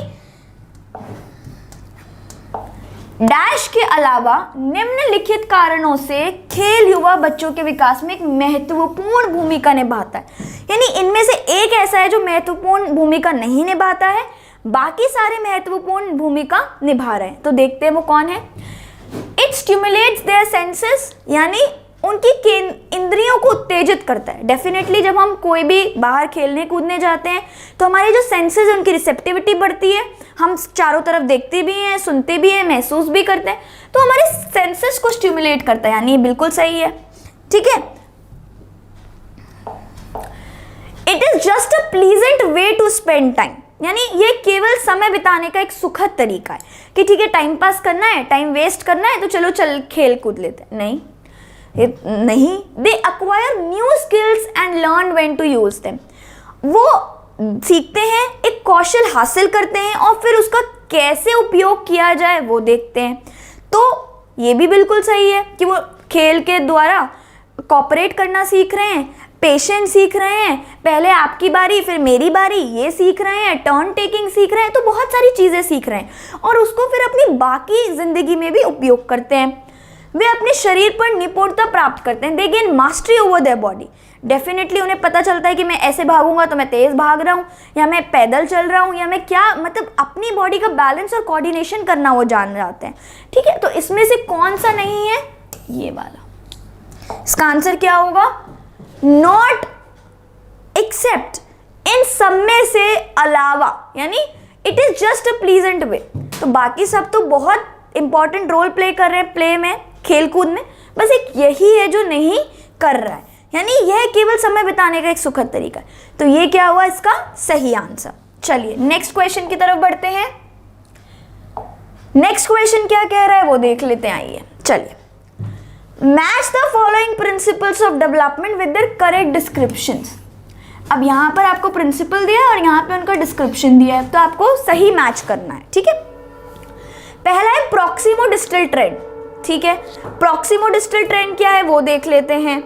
डैश के अलावा निम्नलिखित कारणों से खेल युवा बच्चों के विकास में एक महत्वपूर्ण भूमिका निभाता है। यानी इनमें से एक ऐसा है जो महत्वपूर्ण भूमिका नहीं निभाता है, बाकी सारे महत्वपूर्ण भूमिका निभा रहे हैं। तो देखते हैं वो कौन है। इट स्टिमुलेट्स देयर सेंसेस, यानी उनकी इंद्रियों को उत्तेजित करता है। डेफिनेटली जब हम कोई भी बाहर खेलने कूदने जाते हैं तो हमारी जो सेंसेस है उनकी रिसेप्टिविटी बढ़ती है, हम चारों तरफ देखते भी हैं, सुनते भी हैं, महसूस भी करते हैं, तो हमारे सेंसेस को स्टिमुलेट करता है, यानी ये बिल्कुल सही है। ठीक है, it is just a pleasant way to spend time, यानी ये केवल समय बिताने का एक सुखद तरीका है कि ठीक है टाइम पास करना है, टाइम वेस्ट करना है तो चलो चल खेल कूद लेते हैं। नहीं, they acquire new skills and learn when to use them. वो सीखते हैं, एक कौशल हासिल करते हैं और फिर उसका कैसे उपयोग किया जाए वो देखते हैं। तो ये भी बिल्कुल सही है कि वो खेल के द्वारा कोऑपरेट करना सीख रहे हैं, पेशेंस सीख रहे हैं, पहले आपकी बारी फिर मेरी बारी, ये सीख रहे हैं, टर्न टेकिंग सीख रहे हैं, तो बहुत सारी चीज़ें सीख रहे हैं और उसको फिर अपनी बाकी ज़िंदगी में भी उपयोग करते हैं। वे अपने शरीर पर निपुणता प्राप्त करते हैं, दे gain mastery over their body. Definitely उन्हें पता चलता है कि मैं ऐसे भागूंगा तो मैं तेज़ भाग रहा हूँ, या मैं पैदल चल रहा हूँ, या मैं क्या, मतलब अपनी बॉडी का बैलेंस और कोऑर्डिनेशन करना वो जान जाते हैं। ठीक है, तो इसमें से कौन सा नहीं है, ये वाला। इसका आंसर क्या होगा, नॉट एक्सेप्ट, इन सब में से अलावा, यानी it is just a pleasant way. तो बाकी सब तो बहुत इंपॉर्टेंट रोल प्ले कर रहे हैं प्ले में, खेल कूद में, बस एक यही है जो नहीं कर रहा है, यानी यह केवल समय बिताने का एक सुखद तरीका है। तो ये क्या हुआ इसका सही आंसर। चलिए नेक्स्ट क्वेश्चन की तरफ बढ़ते हैं। नेक्स्ट क्वेश्चन क्या कह रहा है वो देख लेते हैं, आइए। चलिए, match the following principles of development with their correct descriptions. अब यहाँ पर आपको प्रिंसिपल दिया है और यहाँ पे उनका डिस्क्रिप्शन दिया है, तो आपको सही मैच करना है। ठीक है, पहला है प्रॉक्सिमो डिस्टल ट्रेंड। ठीक है, प्रॉक्सिमो डिस्टल ट्रेंड क्या है वो देख लेते हैं।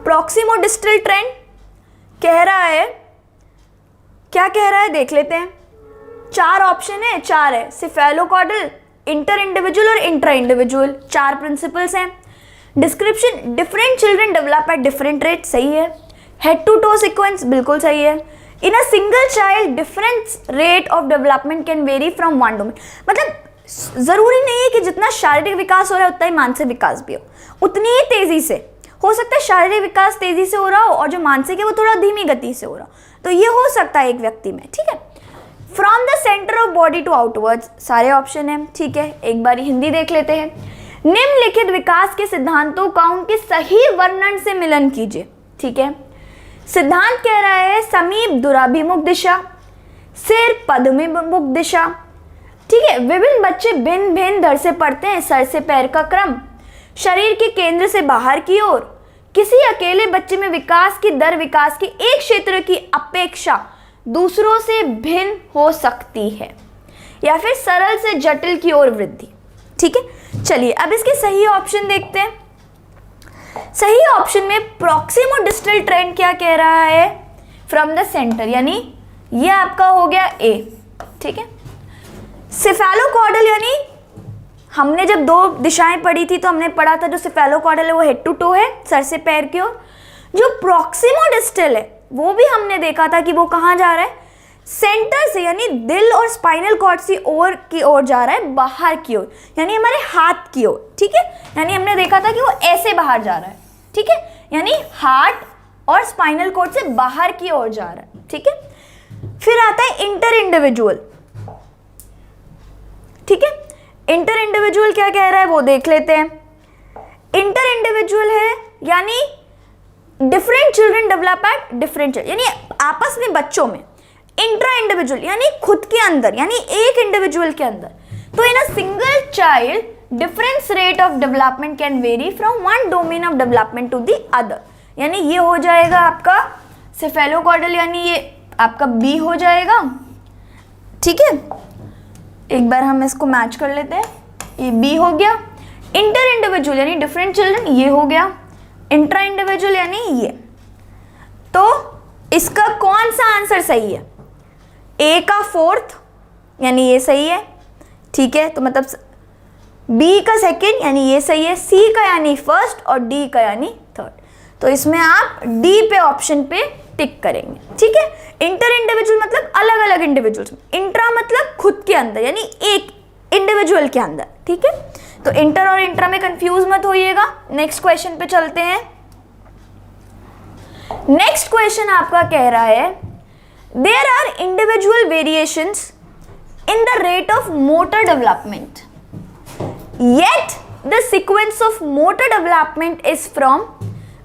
प्रॉक्सिमो डिस्टल ट्रेंड कह रहा है, क्या कह रहा है देख लेते हैं। 4 ऑप्शन है, 4 है, सिफेलोकॉर्डल, इंटर इंडिविजुअल और इंट्रा इंडिविजुअल, 4 प्रिंसिपल्स हैं। Description, different children develop at different rate, सही है। हेड टू टो सीक्वेंस, बिल्कुल सही है। In a single child difference rate of development can vary from one domain, मतलब जरूरी नहीं है कि जितना शारीरिक विकास हो रहा है उतना ही मानसिक विकास भी हो, उतनी ही तेजी से हो सकता है। शारीरिक विकास तेजी से हो रहा हो और जो मानसिक है वो थोड़ा धीमी गति से हो रहा हो, तो ये हो सकता है एक व्यक्ति में। ठीक है, from the centre of body to outwards, सारे ऑप्शन है। ठीक है, एक बार हिंदी देख लेते हैं। निम्नलिखित विकास के सिद्धांतों का उनके सही वर्णन से मिलन कीजिए। ठीक है, सिद्धांत कह रहा है समीप दुराभिमुख दिशा, सिर पद्मिमुख दिशा। ठीक है, विभिन्न बच्चे भिन्न भिन्न दर से पढ़ते हैं, सर से पैर का क्रम, शरीर के केंद्र से बाहर की ओर। किसी अकेले बच्चे में विकास की दर विकास की एक क्षेत्र की अपेक्षा दूसरों से भिन्न हो सकती है, या फिर सरल से जटिल की ओर वृद्धि। ठीक है, चलिए अब इसके सही ऑप्शन देखते हैं। सही ऑप्शन में प्रॉक्सिमो डिस्टल ट्रेंड क्या कह रहा है, फ्रॉम द सेंटर, यानी ये आपका हो गया ए। ठीक है, सिफेलोकॉर्डल, यानी हमने जब 2 दिशाएं पढ़ी थी तो हमने पढ़ा था जो सिफेलोकॉर्डल है वो हेड टू टो है, सर से पैर की ओर। जो प्रॉक्सिमो डिस्टल है वो भी हमने देखा था कि वो कहाँ जा रहा है, सेंटर से, यानी दिल और स्पाइनल कॉर्ड की ओर जा रहा है, बाहर की ओर, यानी हमारे हाथ की ओर। ठीक है, यानी हमने देखा था कि वो ऐसे बाहर जा रहा है। ठीक है, यानी हार्ट और स्पाइनल कॉर्ड से बाहर की ओर जा रहा है। ठीक है, फिर आता है इंटर इंडिविजुअल। ठीक है, इंटर इंडिविजुअल क्या कह रहा है वो देख लेते हैं। इंटर इंडिविजुअल है यानी different children develop at different, यानी आपस में बच्चों में। इंट्रा इंडिविजुअल यानी खुद के अंदर, यानी एक इंडिविजुअल के अंदर। तो in a single child difference rate of development can vary from one domain of development to the other, यानी ये हो जाएगा आपका सेफेलोकॉर्डल, यानी ये आपका बी हो जाएगा। ठीक है, एक बार हम इसको मैच कर लेते हैं, ये बी हो गया। इंटर इंडिविजुअल यानी डिफरेंट चिल्ड्रन, ये हो गया। इंट्रा इंडिविजुअल यानी ये। तो इसका कौन सा आंसर सही है? ए का फोर्थ यानी ये सही है। ठीक है, तो मतलब बी का सेकेंड यानी ये सही है, सी का यानी फर्स्ट और डी का यानी थर्ड। तो इसमें आप डी पे ऑप्शन पे टिक करेंगे। ठीक है, इंटर इंडिविजुअल मतलब अलग अलग इंडिविजुअल्स, इंट्रा मतलब खुद के अंदर यानी एक इंडिविजुअल के अंदर। ठीक है, तो इंटर और इंट्रा में कंफ्यूज मत होइएगा। नेक्स्ट क्वेश्चन पे चलते हैं। नेक्स्ट क्वेश्चन आपका कह रहा है there are individual variations in the rate of motor development yet the sequence of motor development is from,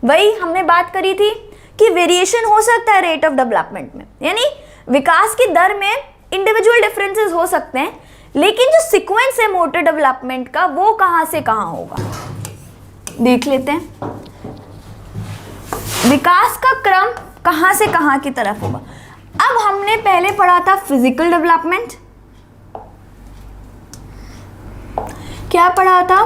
वही हमने बात करी थी कि वेरिएशन हो सकता है रेट ऑफ डेवलपमेंट में, यानी विकास की दर में इंडिविजुअल डिफरेंसेस हो सकते हैं, लेकिन जो सीक्वेंस है मोटर डेवलपमेंट का वो कहां से कहां होगा देख लेते हैं। विकास का क्रम कहां से कहां की तरफ होगा। अब हमने पहले पढ़ा था फिजिकल डेवलपमेंट, क्या पढ़ा था?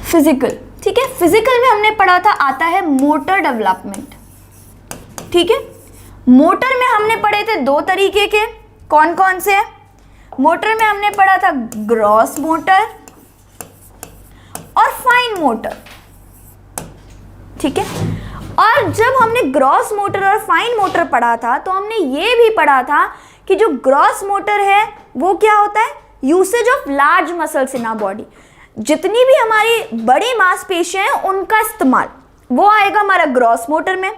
फिजिकल। ठीक है, फिजिकल में हमने पढ़ा था आता है मोटर डेवलपमेंट। ठीक है, मोटर में हमने पढ़े थे दो तरीके के, कौन कौन से? मोटर में हमने पढ़ा था ग्रॉस मोटर और फाइन मोटर। ठीक है, और जब हमने ग्रॉस मोटर और फाइन मोटर पढ़ा था तो हमने ये भी पढ़ा था कि जो ग्रॉस मोटर है वो क्या होता है? Usage of large muscles in our body, जितनी भी हमारी बड़ी मांसपेशियां हैं उनका इस्तेमाल, वो आएगा हमारा ग्रॉस मोटर में।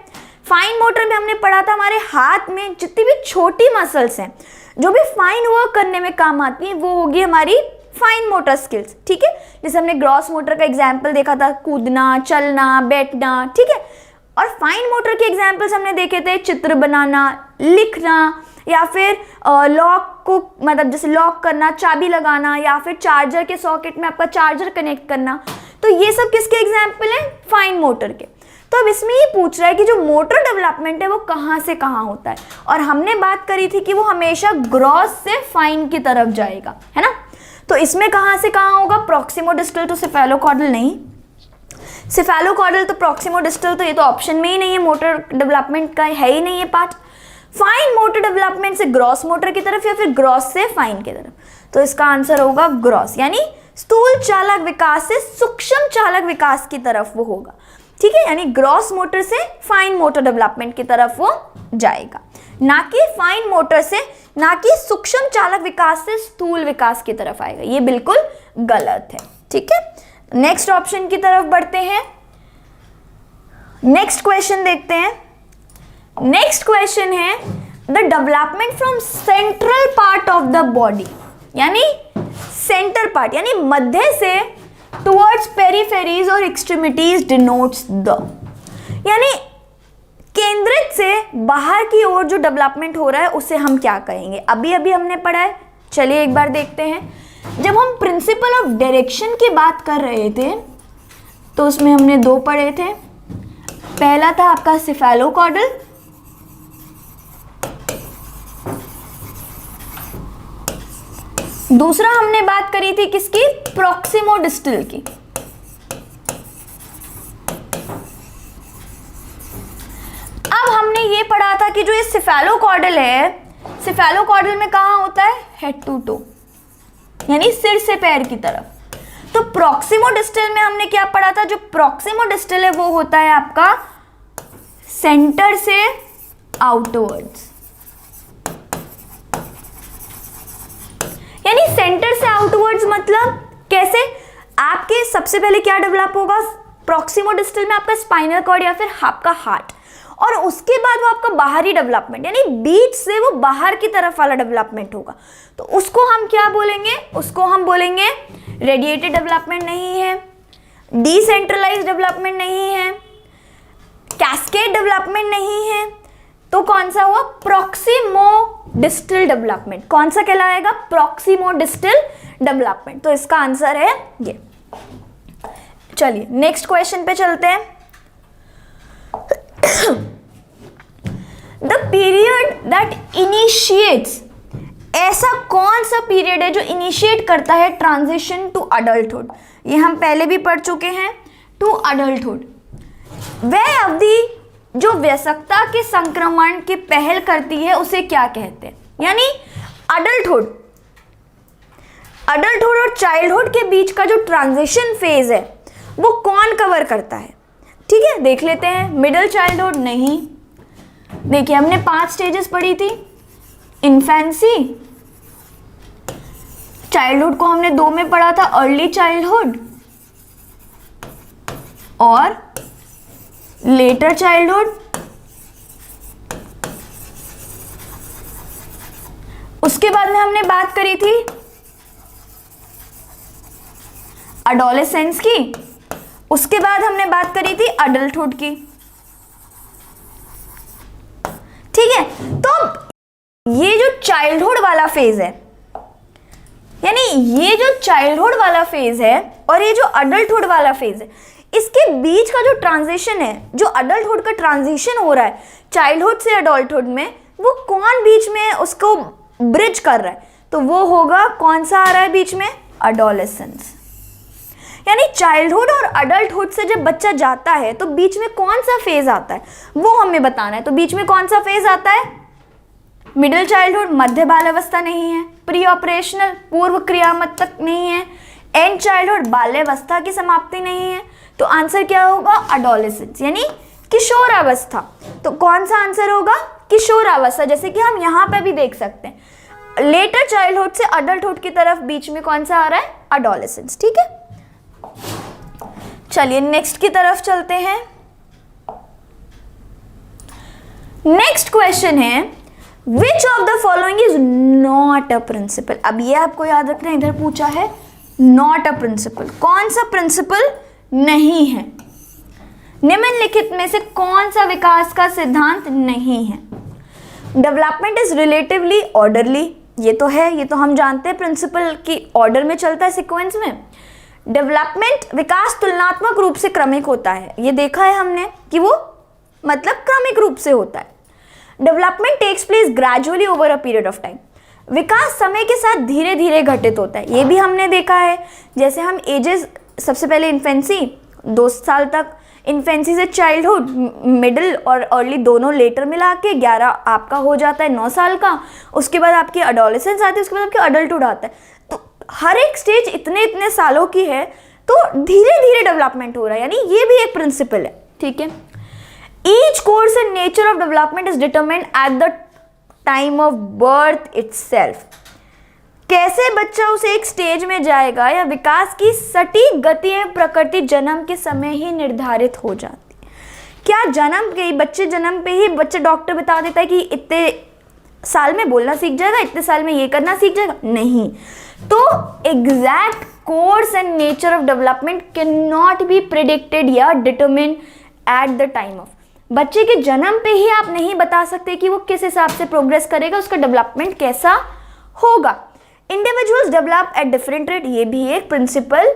फाइन मोटर में हमने पढ़ा था हमारे हाथ में जितनी भी छोटी मसल्स हैं जो भी फाइन वर्क करने में काम आती हैं वो होगी हमारी फाइन मोटर स्किल्स। ठीक है, जैसे हमने ग्रॉस मोटर का एग्जाम्पल देखा था कूदना, चलना, बैठना। ठीक है, और फाइन मोटर के एग्जाम्पल्स हमने देखे थे चित्र बनाना, लिखना, या फिर लॉक को मतलब जैसे लॉक करना, चाबी लगाना, या फिर चार्जर के सॉकेट में आपका चार्जर कनेक्ट करना। तो ये सब किसके एग्जाम्पल हैं? फाइन मोटर के। तो अब इसमें ये पूछ रहा है कि जो मोटर डेवलपमेंट है वो कहाँ से कहाँ होता है, और हमने बात करी थी कि वो हमेशा ग्रॉस से फाइन की तरफ जाएगा, है ना। तो इसमें कहाँ से कहाँ होगा? प्रॉक्सिमोडिस्टल टू सेफेलोकॉर्डल नहीं, सेफेलोकॉर्डल तो प्रॉक्सिमोडिस्टल तो ये तो ऑप्शन में ही नहीं है, मोटर डेवलपमेंट का है ही नहीं है पार्ट। फाइन मोटर डेवलपमेंट से ग्रॉस मोटर की तरफ या फिर ग्रॉस से फाइन की तरफ, तो इसका आंसर होगा ग्रॉस, यानी स्थूल चालक विकास से सूक्ष्म चालक विकास की तरफ वो होगा। ठीक है, यानी ग्रॉस मोटर से फाइन मोटर डेवलपमेंट की तरफ वो जाएगा, ना कि फाइन मोटर से, ना कि सूक्ष्म चालक विकास से स्थूल विकास की तरफ आएगा। ये बिल्कुल गलत है। ठीक है, नेक्स्ट ऑप्शन की तरफ बढ़ते हैं। नेक्स्ट क्वेश्चन देखते हैं। नेक्स्ट क्वेश्चन है the development from central part of the body, यानी सेंटर पार्ट यानी मध्य से टुवर्ड्स पेरिफेरीज और एक्सट्रीमिटीज डिनोट्स द, यानी केंद्रित से बाहर की ओर जो डेवलपमेंट हो रहा है उसे हम क्या कहेंगे? अभी अभी हमने पढ़ा है, चलिए एक बार देखते हैं। जब हम प्रिंसिपल ऑफ डायरेक्शन की बात कर रहे थे तो उसमें हमने दो पढ़े थे। पहला था आपका सेफेलोकॉर्डल, दूसरा हमने बात करी थी किसकी? प्रॉक्सिमोडिस्टल की। अब हमने ये पढ़ा था कि जो ये सेफेलोकॉर्डल है, सेफेलोकॉर्डल में कहाँ होता है? हेड टू टो, यानी सिर से पैर की तरफ। तो प्रॉक्सिमोडिस्टल में हमने क्या पढ़ा था? जो प्रॉक्सिमोडिस्टल है वो होता है आपका सेंटर से आउटवर्ड्स, यानी सेंटर से आउटवर्ड्स मतलब कैसे? आपके सबसे पहले क्या डेवलप होगा? प्रॉक्सिमोडिस्टल में आपका स्पाइनल कॉर्ड या फिर आपका हार्ट, और उसके बाद वो आपका बाहरी डेवलपमेंट यानी बीच से वो बाहर की तरफ वाला डेवलपमेंट होगा, तो उसको हम क्या बोलेंगे, उसको हम बोलेंगे रेडिएटेड डेवलपमेंट नहीं है, डिसेंट्रलाइज डेवलपमेंट नहीं है, कैस्केड डेवलपमेंट नहीं है, तो कौन सा हुआ, प्रॉक्सिमोडिस्टल डेवलपमेंट। कौन सा कहलाएगा, प्रॉक्सिमोडिस्टल डेवलपमेंट। तो इसका आंसर है ये। चलिए नेक्स्ट क्वेश्चन पे चलते हैं। द पीरियड दैट इनिशिएट्स, ऐसा कौन सा पीरियड है जो इनिशिएट करता है ट्रांजिशन टू अडल्टहुड, ये हम पहले भी पढ़ चुके हैं, टू अडल्टहुड। वह अवधि जो वयस्कता के संक्रमण की पहल करती है उसे क्या कहते हैं, यानी अडल्टहुड और चाइल्डहुड के बीच का जो ट्रांजिशन फेज है वो कौन कवर करता है। ठीक है, देख लेते हैं। मिडिल चाइल्डहुड नहीं, देखिए हमने 5 स्टेजेस पढ़ी थी, इन्फेंसी, चाइल्डहुड को हमने 2 में पढ़ा था, अर्ली चाइल्डहुड और लेटर चाइल्डहुड। उसके बाद में हमने बात करी थी एडोलेसेंस की, उसके बाद हमने बात करी थी अडल्टहुड की। ठीक है, तो ये जो चाइल्डहुड वाला फेज है, यानी ये जो चाइल्डहुड वाला फेज है और ये जो अडल्टहुड वाला फेज है, इसके बीच का जो ट्रांजिशन है, जो अडल्टहुड का ट्रांजिशन हो रहा है चाइल्डहुड से अडल्टहुड में, वो कौन बीच में उसको ब्रिज कर रहा है, तो वो होगा, कौन सा आ रहा है बीच में, एडोलेसेंस। यानी चाइल्डहुड और अडल्टहुड से जब बच्चा जाता है तो बीच में कौन सा फेज आता है वो हमें बताना है। तो बीच में कौन सा फेज आता है, मिडिल चाइल्डहुड, मध्य बाल्यावस्था नहीं है, प्री ऑपरेशनल पूर्व क्रियामत तक नहीं है, एंड चाइल्डहुड बाल्यावस्था की समाप्ति नहीं है, तो आंसर क्या होगा, एडोलेसेंस यानी किशोरावस्था। तो कौन सा आंसर होगा, किशोरावस्था। जैसे कि हम यहाँ पे भी देख सकते हैं, लेटर चाइल्डहुड से अडल्टहुड की तरफ बीच में कौन सा आ रहा है, एडोलेसेंस। ठीक है, चलिए नेक्स्ट की तरफ चलते हैं। नेक्स्ट क्वेश्चन है, which of the following is not a principle. अब ये आपको याद रखना, इधर पूछा है नॉट अ प्रिंसिपल, कौन सा प्रिंसिपल नहीं है, निम्नलिखित में से कौन सा विकास का सिद्धांत नहीं है। डेवलपमेंट इज रिलेटिवली ऑर्डरली, ये तो है, ये तो हम जानते हैं, प्रिंसिपल की ऑर्डर में चलता है, सीक्वेंस में। डेवलपमेंट, विकास तुलनात्मक रूप से क्रमिक होता है, ये देखा है हमने कि वो मतलब क्रमिक रूप से होता है। Development takes place gradually over a period of time, विकास समय के साथ धीरे धीरे घटित होता है, ये भी हमने देखा है। जैसे हम एजेस, सबसे पहले इन्फेंसी 2 साल तक, इन्फेंसी से चाइल्डहुड, मिडिल और अर्ली दोनों लेटर मिला के 11 आपका हो जाता है 9 साल का, उसके बाद आपकी एडोलेसेंस आती है, उसके बाद आपकी अडल्टहुड आता है। तो हर एक स्टेज इतने इतने सालों की है, तो धीरे धीरे डेवलपमेंट हो रहा है, यानी ये भी एक प्रिंसिपल है। ठीक है, each course and nature of development is determined eight the time of birth itself. कैसे बच्चा उसे एक स्टेज में जाएगा या विकास की सटीक गति एवं प्रकृति जन्म के समय ही निर्धारित हो जाती है। क्या जन्म के ही, बच्चे जन्म पे ही बच्चे डॉक्टर बता देता है कि इतने साल में बोलना सीख जाएगा, इतने साल में ये करना सीख जाएगा, नहीं। तो exact course and nature of development can not be predicted या determine at the time of. बच्चे के जन्म पे ही आप नहीं बता सकते कि वो किस हिसाब से प्रोग्रेस करेगा, उसका डेवलपमेंट कैसा होगा। Individuals develop at different rate, ये भी एक प्रिंसिपल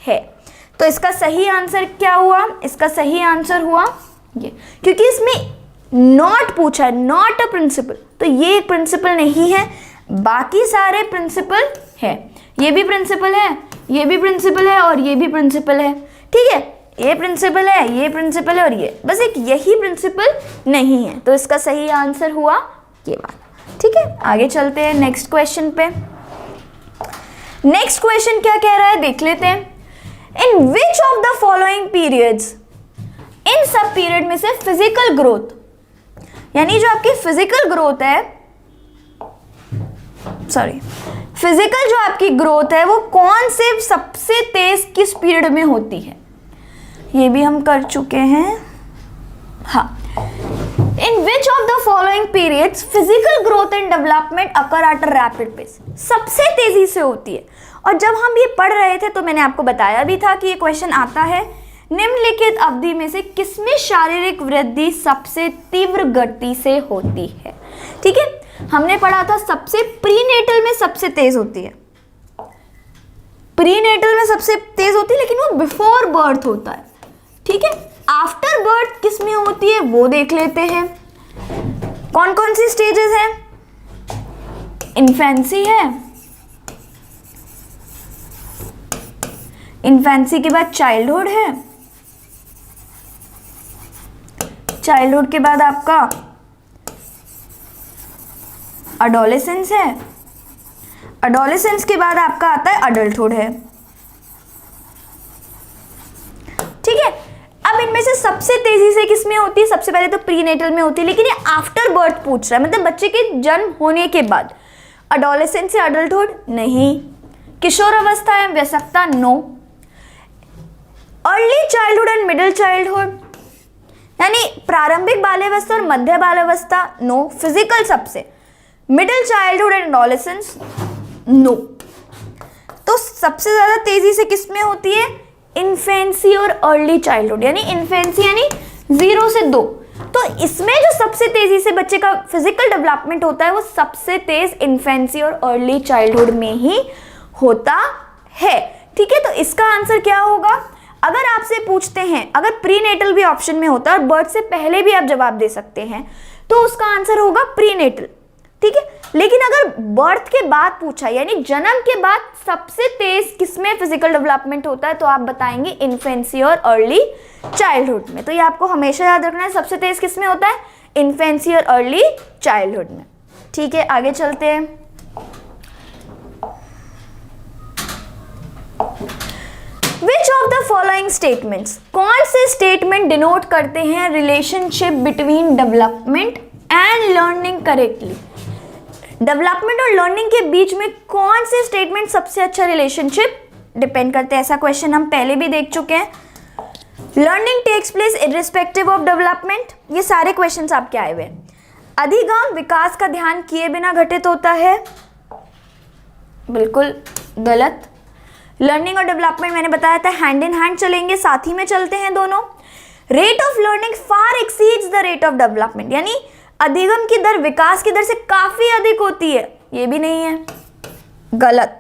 है। तो इसका सही आंसर क्या हुआ, इसका सही आंसर हुआ ये, क्योंकि इसमें नॉट पूछा है, नॉट अ प्रिंसिपल, तो ये एक प्रिंसिपल नहीं है, बाकी सारे प्रिंसिपल है। ये भी प्रिंसिपल है, ये भी प्रिंसिपल है और ये भी प्रिंसिपल है। ठीक है, ये प्रिंसिपल है, ये प्रिंसिपल है और ये, बस एक यही प्रिंसिपल नहीं है। तो इसका सही आंसर हुआ ये वाला। ठीक है, आगे चलते हैं नेक्स्ट क्वेश्चन पे। नेक्स्ट क्वेश्चन क्या कह रहा है देख लेते हैं। In which of the following periods, इन सब पीरियड में से फिजिकल ग्रोथ, यानी जो आपकी फिजिकल ग्रोथ है, फिजिकल जो आपकी ग्रोथ है वो कौन से सबसे तेज किस पीरियड में होती है। ये भी हम कर चुके हैं। हाँ, in which of the following periods physical growth and development occur at a rapid pace, सबसे तेजी से होती है। और जब हम ये पढ़ रहे थे तो मैंने आपको बताया भी था कि ये क्वेश्चन आता है, निम्नलिखित अवधि में से किसमें शारीरिक वृद्धि सबसे तीव्र गति से होती है। ठीक है, हमने पढ़ा था सबसे प्रीनेटल में सबसे तेज होती है, प्रीनेटल में सबसे तेज होती है, लेकिन वो बिफोर बर्थ होता है। ठीक है, आफ्टर बर्थ किस में होती है वो देख लेते हैं। कौन कौन सी स्टेजेस हैं? इन्फेंसी है, इन्फेंसी के बाद चाइल्डहुड है, चाइल्डहुड के बाद आपका अडोलेसेंस है, अडोलेसेंस के बाद आपका आता है अडल्टहुड है। ठीक है, अब इनमें से सबसे तेजी से किसमें होती है? सबसे पहले तो प्रीनेटल में होती है, लेकिन ये आफ्टर बर्थ पूछ रहा है, मतलब बच्चे के जन्म होने के बाद। अडोलेसेंस से अडल्टहुड नहीं, किशोर अवस्था है वयस्कता no, early childhood and middle childhood यानी प्रारंभिक बाल्यावस्था और मध्य बाल्यावस्था नो, फिजिकल सबसे, middle childhood and adolescence no. तो सबसे ज्यादा तेजी से किसमें होती है? इन्फेंसी और अर्ली चाइल्डहुड, यानी इन्फेंसी यानी 0 से 2। तो इसमें जो सबसे तेजी से बच्चे का फिजिकल डेवलपमेंट होता है वो सबसे तेज इन्फेंसी और अर्ली चाइल्डहुड में ही होता है। ठीक है, तो इसका आंसर क्या होगा? अगर आपसे पूछते हैं, अगर प्रीनेटल भी ऑप्शन में होता है और बर्थ से पहले भी आप जवाब दे सकते हैं, तो उसका आंसर होगा प्रीनेटल। ठीक है, लेकिन अगर बर्थ के बाद पूछा यानी जन्म के बाद सबसे तेज किसमें फिजिकल डेवलपमेंट होता है, तो आप बताएंगे इन्फेंसी और अर्ली चाइल्डहुड में। तो ये आपको हमेशा याद रखना है, सबसे तेज किसमें होता है? इन्फेंसी और अर्ली चाइल्डहुड में। ठीक है, आगे चलते हैं। Which of the following statements, कौन से स्टेटमेंट डिनोट करते हैं relationship between development and learning correctly? Development और लर्निंग के बीच में कौन से स्टेटमेंट सबसे अच्छा रिलेशनशिप डिपेंड करते हैं? ऐसा क्वेश्चन हम पहले भी देख चुके हैं। Learning takes place irrespective of development, ये सारे क्वेश्चंस आपके आए हुए हैं। अधिगम विकास का ध्यान किए बिना घटित होता है, बिल्कुल गलत। लर्निंग और डेवलपमेंट मैंने बताया था हैंड इन हैंड चलेंगे, साथ ही में चलते हैं दोनों। Rate of learning far exceeds the rate of development, यानी अधिगम की दर विकास की दर से काफी अधिक होती है, ये भी नहीं है, गलत।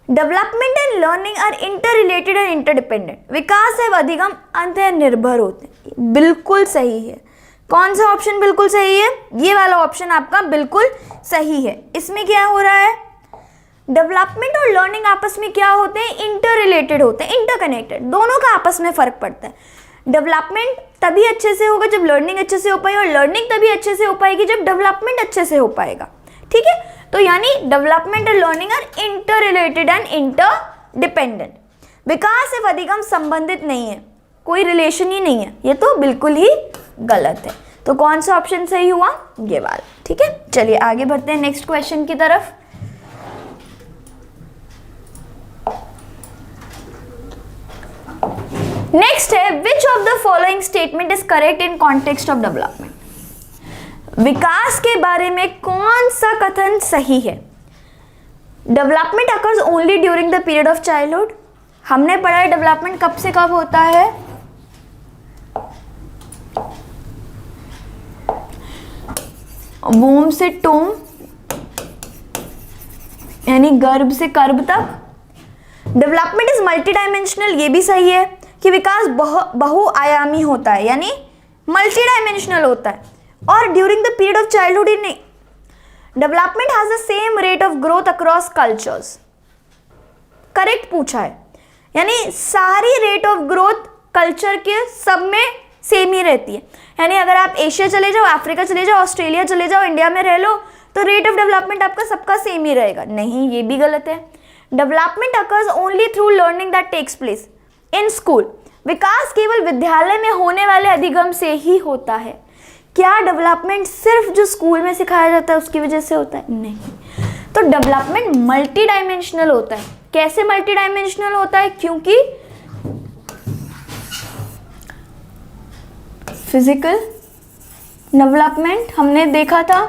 Development and learning are interrelated and interdependent, विकास एवं अधिगम अंतः निर्भर होते हैं, बिल्कुल सही है। कौन सा ऑप्शन बिल्कुल सही है? ये वाला ऑप्शन आपका बिल्कुल सही है। इसमें क्या हो रहा है? डेवलपमेंट और लर्निंग आपस में क्या होते हैं? इंटर रिलेटेड होते हैं, इंटरकनेक्टेड, दोनों का आपस में फर्क पड़ता है। डेवलपमेंट तभी अच्छे से होगा जब लर्निंग अच्छे से हो पाएगी, और लर्निंग तभी अच्छे से हो पाएगी जब डेवलपमेंट अच्छे से हो पाएगा। ठीक है, तो यानी डेवलपमेंट और learning are interrelated and interdependent. विकास एवं अधिगम संबंधित नहीं है, कोई रिलेशन ही नहीं है, ये तो बिल्कुल ही गलत है। तो कौन सा ऑप्शन सही हुआ? ये वाला। ठीक है, चलिए आगे बढ़ते हैं नेक्स्ट क्वेश्चन की तरफ। नेक्स्ट है, which of the following statement is correct in context of development? विकास के बारे में कौन सा कथन सही है? Development occurs only during the period of childhood, हमने पढ़ा है डेवलपमेंट कब से कब होता है? वोम से टोम, यानी गर्भ से कर्भ तक। डेवलपमेंट इज मल्टी डायमेंशनल, ये भी सही है कि विकास बहुआयामी होता है, यानी मल्टी डायमेंशनल होता है, और during the period of childhood ही नहीं। Development has the same rate of growth across cultures, correct पूछा है, यानी सारी रेट ऑफ ग्रोथ कल्चर के सब में सेम ही रहती है। यानी अगर आप एशिया चले जाओ, अफ्रीका चले जाओ, ऑस्ट्रेलिया चले जाओ, इंडिया में रह लो, तो रेट ऑफ डेवलपमेंट आपका सबका सेम ही रहेगा। नहीं, ये भी गलत है। Development occurs only through learning that takes place in school, विकास केवल विद्यालय में होने वाले अधिगम से ही होता है। क्या डेवलपमेंट सिर्फ जो स्कूल में सिखाया जाता है उसकी वजह से होता है? नहीं, तो डेवलपमेंट मल्टी डायमेंशनल होता है। कैसे मल्टी डायमेंशनल होता है? क्योंकि फिजिकल डेवलपमेंट हमने देखा था,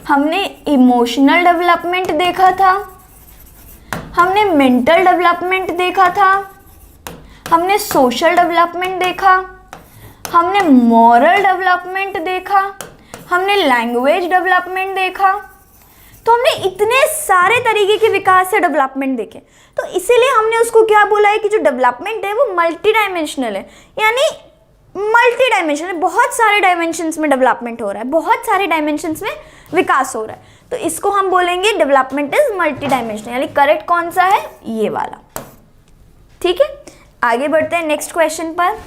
हमने इमोशनल डेवलपमेंट देखा था, हमने मेंटल डेवलपमेंट देखा था, हमने सोशल डेवलपमेंट देखा, हमने मॉरल डेवलपमेंट देखा, हमने लैंग्वेज डेवलपमेंट देखा। तो हमने इतने सारे तरीके के विकास से डेवलपमेंट देखे, तो इसीलिए हमने उसको क्या बोला है कि जो डेवलपमेंट है वो मल्टी डायमेंशनल है, यानी मल्टी डायमेंशनल, बहुत सारे डायमेंशंस में डेवलपमेंट हो रहा है, बहुत सारे डायमेंशंस में विकास हो रहा है। तो इसको हम बोलेंगे डेवलपमेंट इज मल्टी डायमेंशनल, यानी करेक्ट कौन सा है, ये वाला। ठीक है, आगे बढ़ते हैं नेक्स्ट क्वेश्चन पर।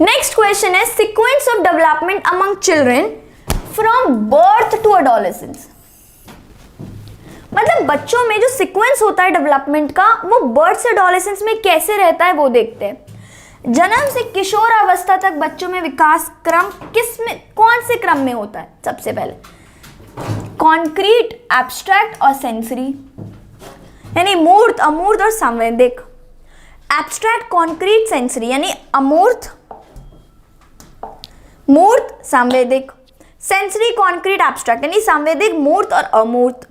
नेक्स्ट क्वेश्चन है sequence of development among children from birth to adolescence. मतलब बच्चों में जो सीक्वेंस होता है डेवलपमेंट का, वो बर्थ से एडोलेसेंस में कैसे रहता है वो देखते हैं। जन्म से किशोर अवस्था तक बच्चों में विकास क्रम कौन से क्रम में होता है? सबसे पहले कॉन्क्रीट, एब्स्ट्रैक्ट और सेंसरी, यानी मूर्त, अमूर्त और संवेदिक। एब्स्ट्रैक्ट, कॉन्क्रीट, सेंसरी, यानी अमूर्त, मूर्त, संवेदिक। सेंसरी, कॉन्क्रीट, एब्स्ट्रैक्ट, यानी संवेदिक, मूर्त और अमूर्त।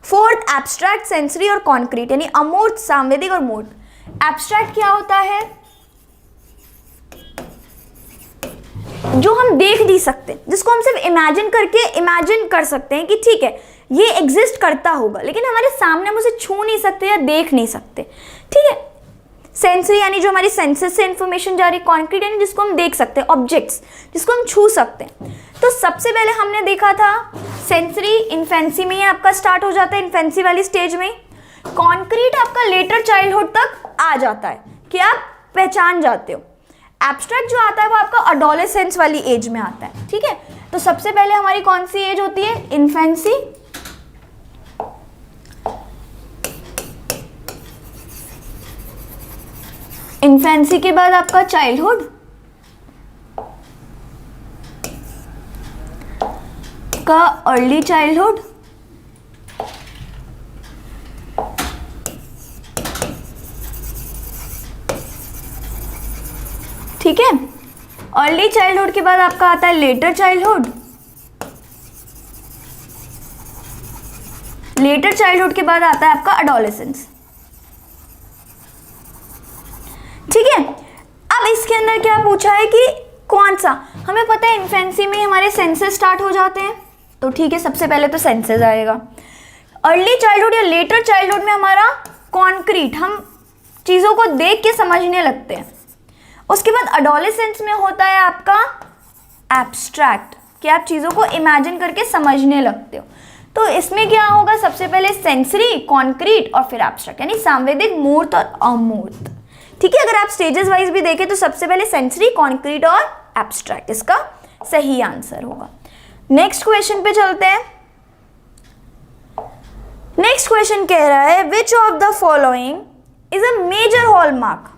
फोर्थ एब्स्ट्रैक्ट, सेंसरी और कॉन्क्रीट, यानी अमूर्त, सांवेदिक और मूर्त। एब्स्ट्रैक्ट क्या होता है? जो हम देख नहीं सकते, जिसको हम सिर्फ इमेजिन कर सकते हैं कि ठीक है ये एग्जिस्ट करता होगा, लेकिन हमारे सामने हम उसे छू नहीं सकते या देख नहीं सकते। ठीक है, सेंसरी यानी जो हमारी सेंसेस से इंफॉर्मेशन जा रही। कॉन्क्रीट यानी जिसको हम देख सकते हैं, ऑब्जेक्ट्स जिसको हम छू सकते हैं। तो सबसे पहले हमने देखा था सेंसरी इन्फेंसी में ही आपका स्टार्ट हो जाता है, इन्फेंसी वाली स्टेज में। कॉन्क्रीट आपका लेटर चाइल्डहुड तक आ जाता है कि आप पहचान जाते हो। एब्स्ट्रैक्ट जो आता है वो आपका अडोलेसेंस वाली एज में आता है। ठीक है, तो सबसे पहले हमारी कौन सी एज होती है? इन्फेंसी। इन्फेंसी के बाद आपका चाइल्डहुड, का अर्ली चाइल्डहुड, ठीक है। अर्ली चाइल्डहुड के बाद आपका आता है लेटर चाइल्डहुड। लेटर चाइल्डहुड के बाद आता है आपका एडोलेसेंस। ठीक है, अब इसके अंदर क्या पूछा है कि कौन सा, हमें पता है इन्फेंसी में हमारे सेंसेस स्टार्ट हो जाते हैं, तो ठीक है सबसे पहले तो सेंसेस आएगा। अर्ली चाइल्डहुड या लेटर चाइल्डहुड में हमारा कॉन्क्रीट, हम चीज़ों को देख के समझने लगते हैं। उसके बाद एडोलेसेंस में होता है आपका एब्स्ट्रैक्ट, कि आप चीज़ों को इमेजिन करके समझने लगते हो। तो इसमें क्या होगा, सबसे पहले सेंसरी, कॉन्क्रीट और फिर एब्स्ट्रैक्ट, यानी सांवेदिक, मूर्त और अमूर्त। ठीक है, अगर आप स्टेजेस वाइज भी देखें तो सबसे पहले सेंसरी, कॉन्क्रीट और एब्स्ट्रैक्ट इसका सही आंसर होगा। नेक्स्ट क्वेश्चन पे चलते हैं। नेक्स्ट क्वेश्चन कह रहा है which of the following is a major hallmark,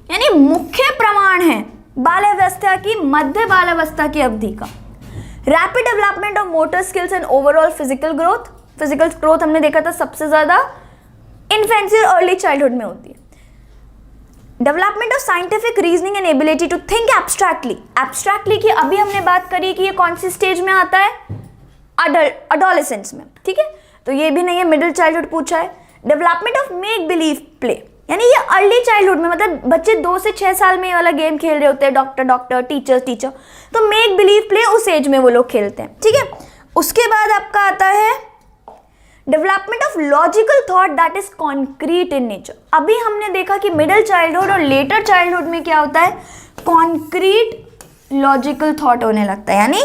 यानी मुख्य प्रमाण है बाल्यावस्था की, मध्य बाल्यावस्था की अवधि का। Rapid development of motor skills and overall physical growth. Physical growth हमने देखा था सबसे ज्यादा इन्फेंसी और अर्ली चाइल्डहुड में होती है। Development of scientific reasoning and ability to think abstractly. Abstractly की अभी हमने बात करी कि ये कौन सी स्टेज में आता है, एडोलेसेंस में। ठीक है, तो ये भी नहीं है, मिडिल चाइल्डहुड पूछा है। Development of make believe play, यानी ये अर्ली चाइल्डहुड में, मतलब बच्चे 2 से 6 साल में ये वाला गेम खेल रहे होते हैं, डॉक्टर डॉक्टर, टीचर टीचर, तो मेक बिलीव प्ले उस एज में वो लोग खेलते हैं। ठीक है, उसके बाद आपका आता है development of logical thought that is concrete in nature. अभी हमने देखा कि मिडिल चाइल्डहुड और लेटर चाइल्डहुड में क्या होता है, कॉन्क्रीट लॉजिकल थॉट होने लगता है, यानी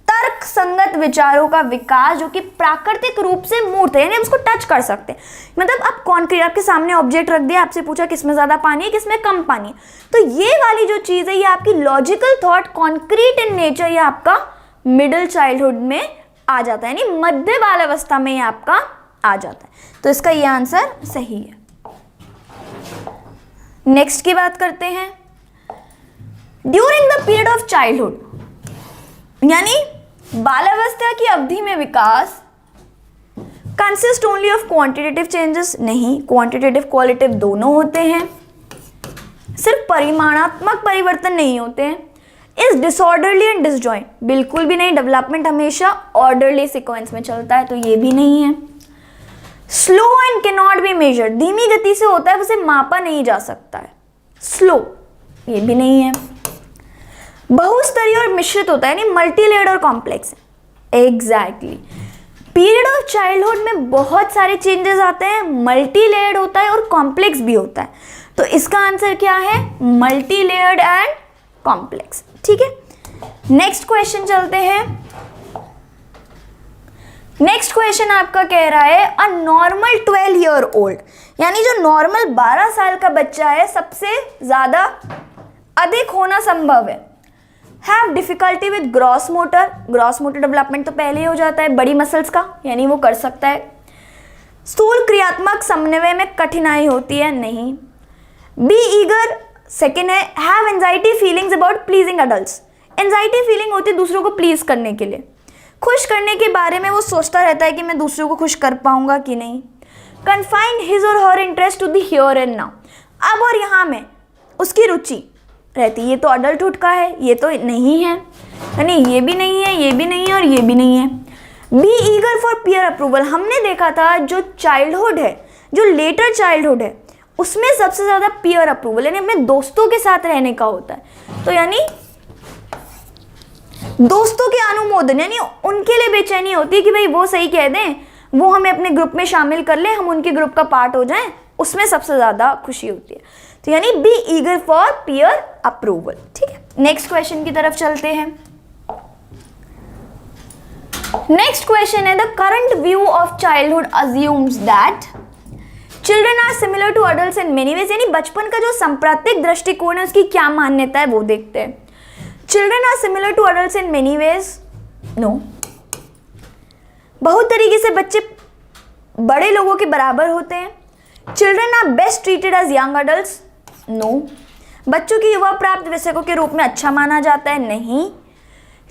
तर्क संगत विचारों का विकास जो कि प्राकृतिक रूप से मूर्त है, यानी हम उसको टच कर सकते हैं। मतलब आप कॉन्क्रीट, आपके सामने ऑब्जेक्ट रख दिया, आपसे पूछा किसमें ज्यादा पानी है, किसमें कम पानी है, तो ये वाली जो चीज है ये आपकी logical thought concrete in nature, ये आपका मिडिल चाइल्डहुड में आ जाता है, यानी मध्य बाल्यावस्था में ये आपका आ जाता है। तो इसका ये आंसर सही है। नेक्स्ट की बात करते हैं। During the period of childhood, यानी बाल्यावस्था की अवधि में विकास consist only of quantitative changes, नहीं, क्वांटिटेटिव क्वालिटेटिव दोनों होते हैं। सिर्फ परिमाणात्मक परिवर्तन नहीं होते हैं। इज डिसऑर्डरली एंड डिसजॉइंट, बिल्कुल भी नहीं। डेवलपमेंट हमेशा ऑर्डरली सीक्वेंस में चलता है, तो ये भी नहीं है। Slow and can not be measured, धीमी गति से होता है, उसे मापा नहीं जा सकता है। स्लो, ये भी नहीं है। बहुस्तरीय और मिश्रित होता है, यानी मल्टीलेयर्ड और कॉम्प्लेक्स है। एग्जैक्टली। पीरियड ऑफ चाइल्डहुड में बहुत सारे चेंजेस आते हैं, मल्टीलेयर्ड होता है और कॉम्प्लेक्स भी होता है, तो इसका आंसर क्या है? Multilayered and complex. ठीक है, नेक्स्ट क्वेश्चन चलते हैं। नेक्स्ट क्वेश्चन आपका कह रहा है अ नॉर्मल 12 ईयर ओल्ड, यानी जो नॉर्मल 12 साल का बच्चा है, सबसे ज्यादा अधिक होना संभव है। Have difficulty with gross motor, gross motor development तो पहले ही हो जाता है बड़ी मसल्स का, यानी वो कर सकता है। स्थूल क्रियात्मक समन्वय में कठिनाई होती है, नहीं। बी ईगर, सेकेंड है। Have anxiety feelings about pleasing adults, anxiety feeling होती है दूसरों को प्लीज करने के लिए, खुश करने के बारे में वो सोचता रहता है कि मैं दूसरों को खुश कर पाऊंगा कि नहीं। कन्फाइन हिज और her interest to the here and now, अब और यहाँ में उसकी रुचि रहती है। ये तो अडल्टहुड का है, ये तो नहीं है, यानी ये भी नहीं है, ये भी नहीं है और ये भी नहीं है। Be eager for peer approval, हमने देखा था जो चाइल्डहुड है, जो लेटर चाइल्डहुड है, उसमें सबसे ज्यादा पीयर अप्रूवल यानी अपने दोस्तों के साथ रहने का होता है, तो यानी दोस्तों के अनुमोदन, यानी उनके लिए बेचैनी होती है कि भाई वो सही कह दें, वो हमें अपने ग्रुप में शामिल कर ले, हम उनके ग्रुप का पार्ट हो जाएं, उसमें सबसे ज्यादा खुशी होती है। तो यानी be eager for peer approval. ठीक है, नेक्स्ट क्वेश्चन की तरफ चलते हैं। नेक्स्ट क्वेश्चन है the current view of childhood assumes that children are similar to adults in many ways, यानी बचपन का जो सांप्रदायिक दृष्टिकोण है उसकी क्या मान्यता है वो देखते हैं। Children are similar to adults in many ways, no. बहुत तरीके से बच्चे बड़े लोगों के बराबर होते हैं। Children are best treated as young adults, no. बच्चों की युवा प्राप्त विषयकों के रूप में अच्छा माना जाता है, नहीं।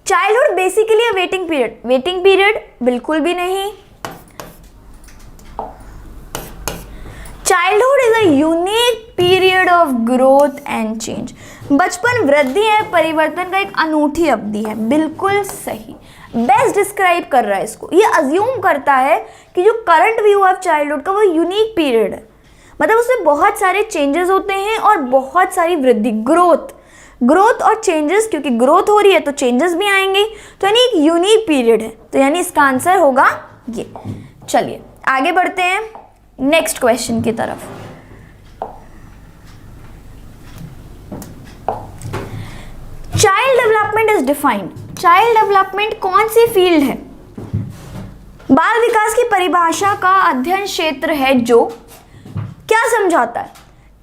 चाइल्डहुड बेसिकली अ वेटिंग पीरियड, वेटिंग पीरियड बिल्कुल भी नहीं। Childhood is a unique period of growth and change, बचपन वृद्धि है, परिवर्तन का एक अनूठी अवधि है, बिल्कुल सही। बेस्ट डिस्क्राइब कर रहा है इसको, ये अज्यूम करता है कि जो करंट व्यू ऑफ चाइल्डहुड का वो यूनिक पीरियड है, मतलब उसमें बहुत सारे चेंजेस होते हैं और बहुत सारी वृद्धि, ग्रोथ और चेंजेस, क्योंकि ग्रोथ हो रही है तो चेंजेस भी आएंगे, तो यानी एक यूनिक पीरियड है, तो यानी इसका आंसर होगा ये। चलिए आगे बढ़ते हैं नेक्स्ट क्वेश्चन की तरफ। Child development is defined, child development कौन सी फील्ड है? बाल विकास की परिभाषा का अध्ययन क्षेत्र है जो क्या समझाता है?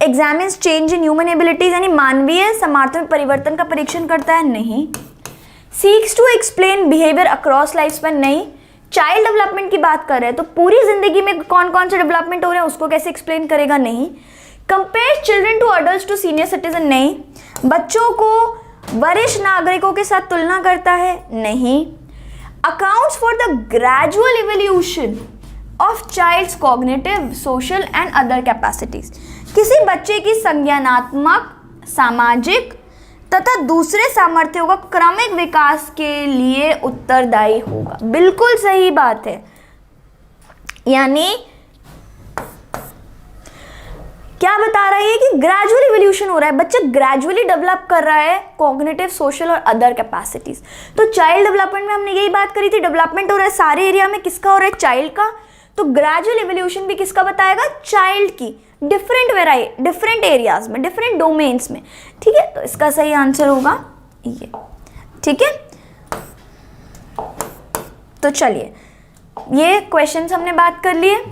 Examines change in human abilities, यानी मानवीय सामर्थ्य में परिवर्तन का परीक्षण करता है, नहीं। Seeks to explain behaviour across life span, नहीं। चाइल्ड डेवलपमेंट की बात कर रहे हैं तो पूरी जिंदगी में कौन कौन से डेवलपमेंट हो रहे हैं उसको कैसे एक्सप्लेन करेगा, नहीं। Compare children to adults to senior citizen, नहीं। बच्चों को वरिष्ठ नागरिकों के साथ तुलना करता है, नहीं। Accounts for the gradual evolution of child's cognitive, social and other capacities, किसी बच्चे की संज्ञानात्मक, सामाजिक तथा दूसरे सामर्थ्यों का क्रमिक विकास के लिए उत्तरदायी होगा, बिल्कुल सही बात है। यानी क्या बता रहा है कि ग्रेजुअल इवोल्यूशन हो रहा है, बच्चा ग्रेजुअली डेवलप कर रहा है कॉग्निटिव, सोशल और अदर कैपेसिटीज। तो चाइल्ड डेवलपमेंट में हमने यही बात करी थी, डेवलपमेंट हो रहा है सारे एरिया में, किसका हो रहा है? चाइल्ड का। तो ग्रेजुअल इवोल्यूशन भी किसका बताएगा? चाइल्ड की, डिफरेंट एरियाज में, डिफरेंट डोमेन्स में। ठीक है, तो इसका सही आंसर होगा ये। ठीक है, तो चलिए ये क्वेश्चंस हमने बात कर लिए।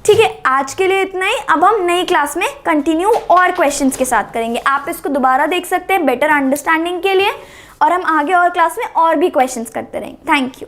ठीक है, आज के लिए इतना ही। अब हम नई क्लास में कंटिन्यू और क्वेश्चंस के साथ करेंगे, आप इसको दोबारा देख सकते हैं बेटर अंडरस्टैंडिंग के लिए, और हम आगे और क्लास में और भी क्वेश्चंस करते रहेंगे। Thank you.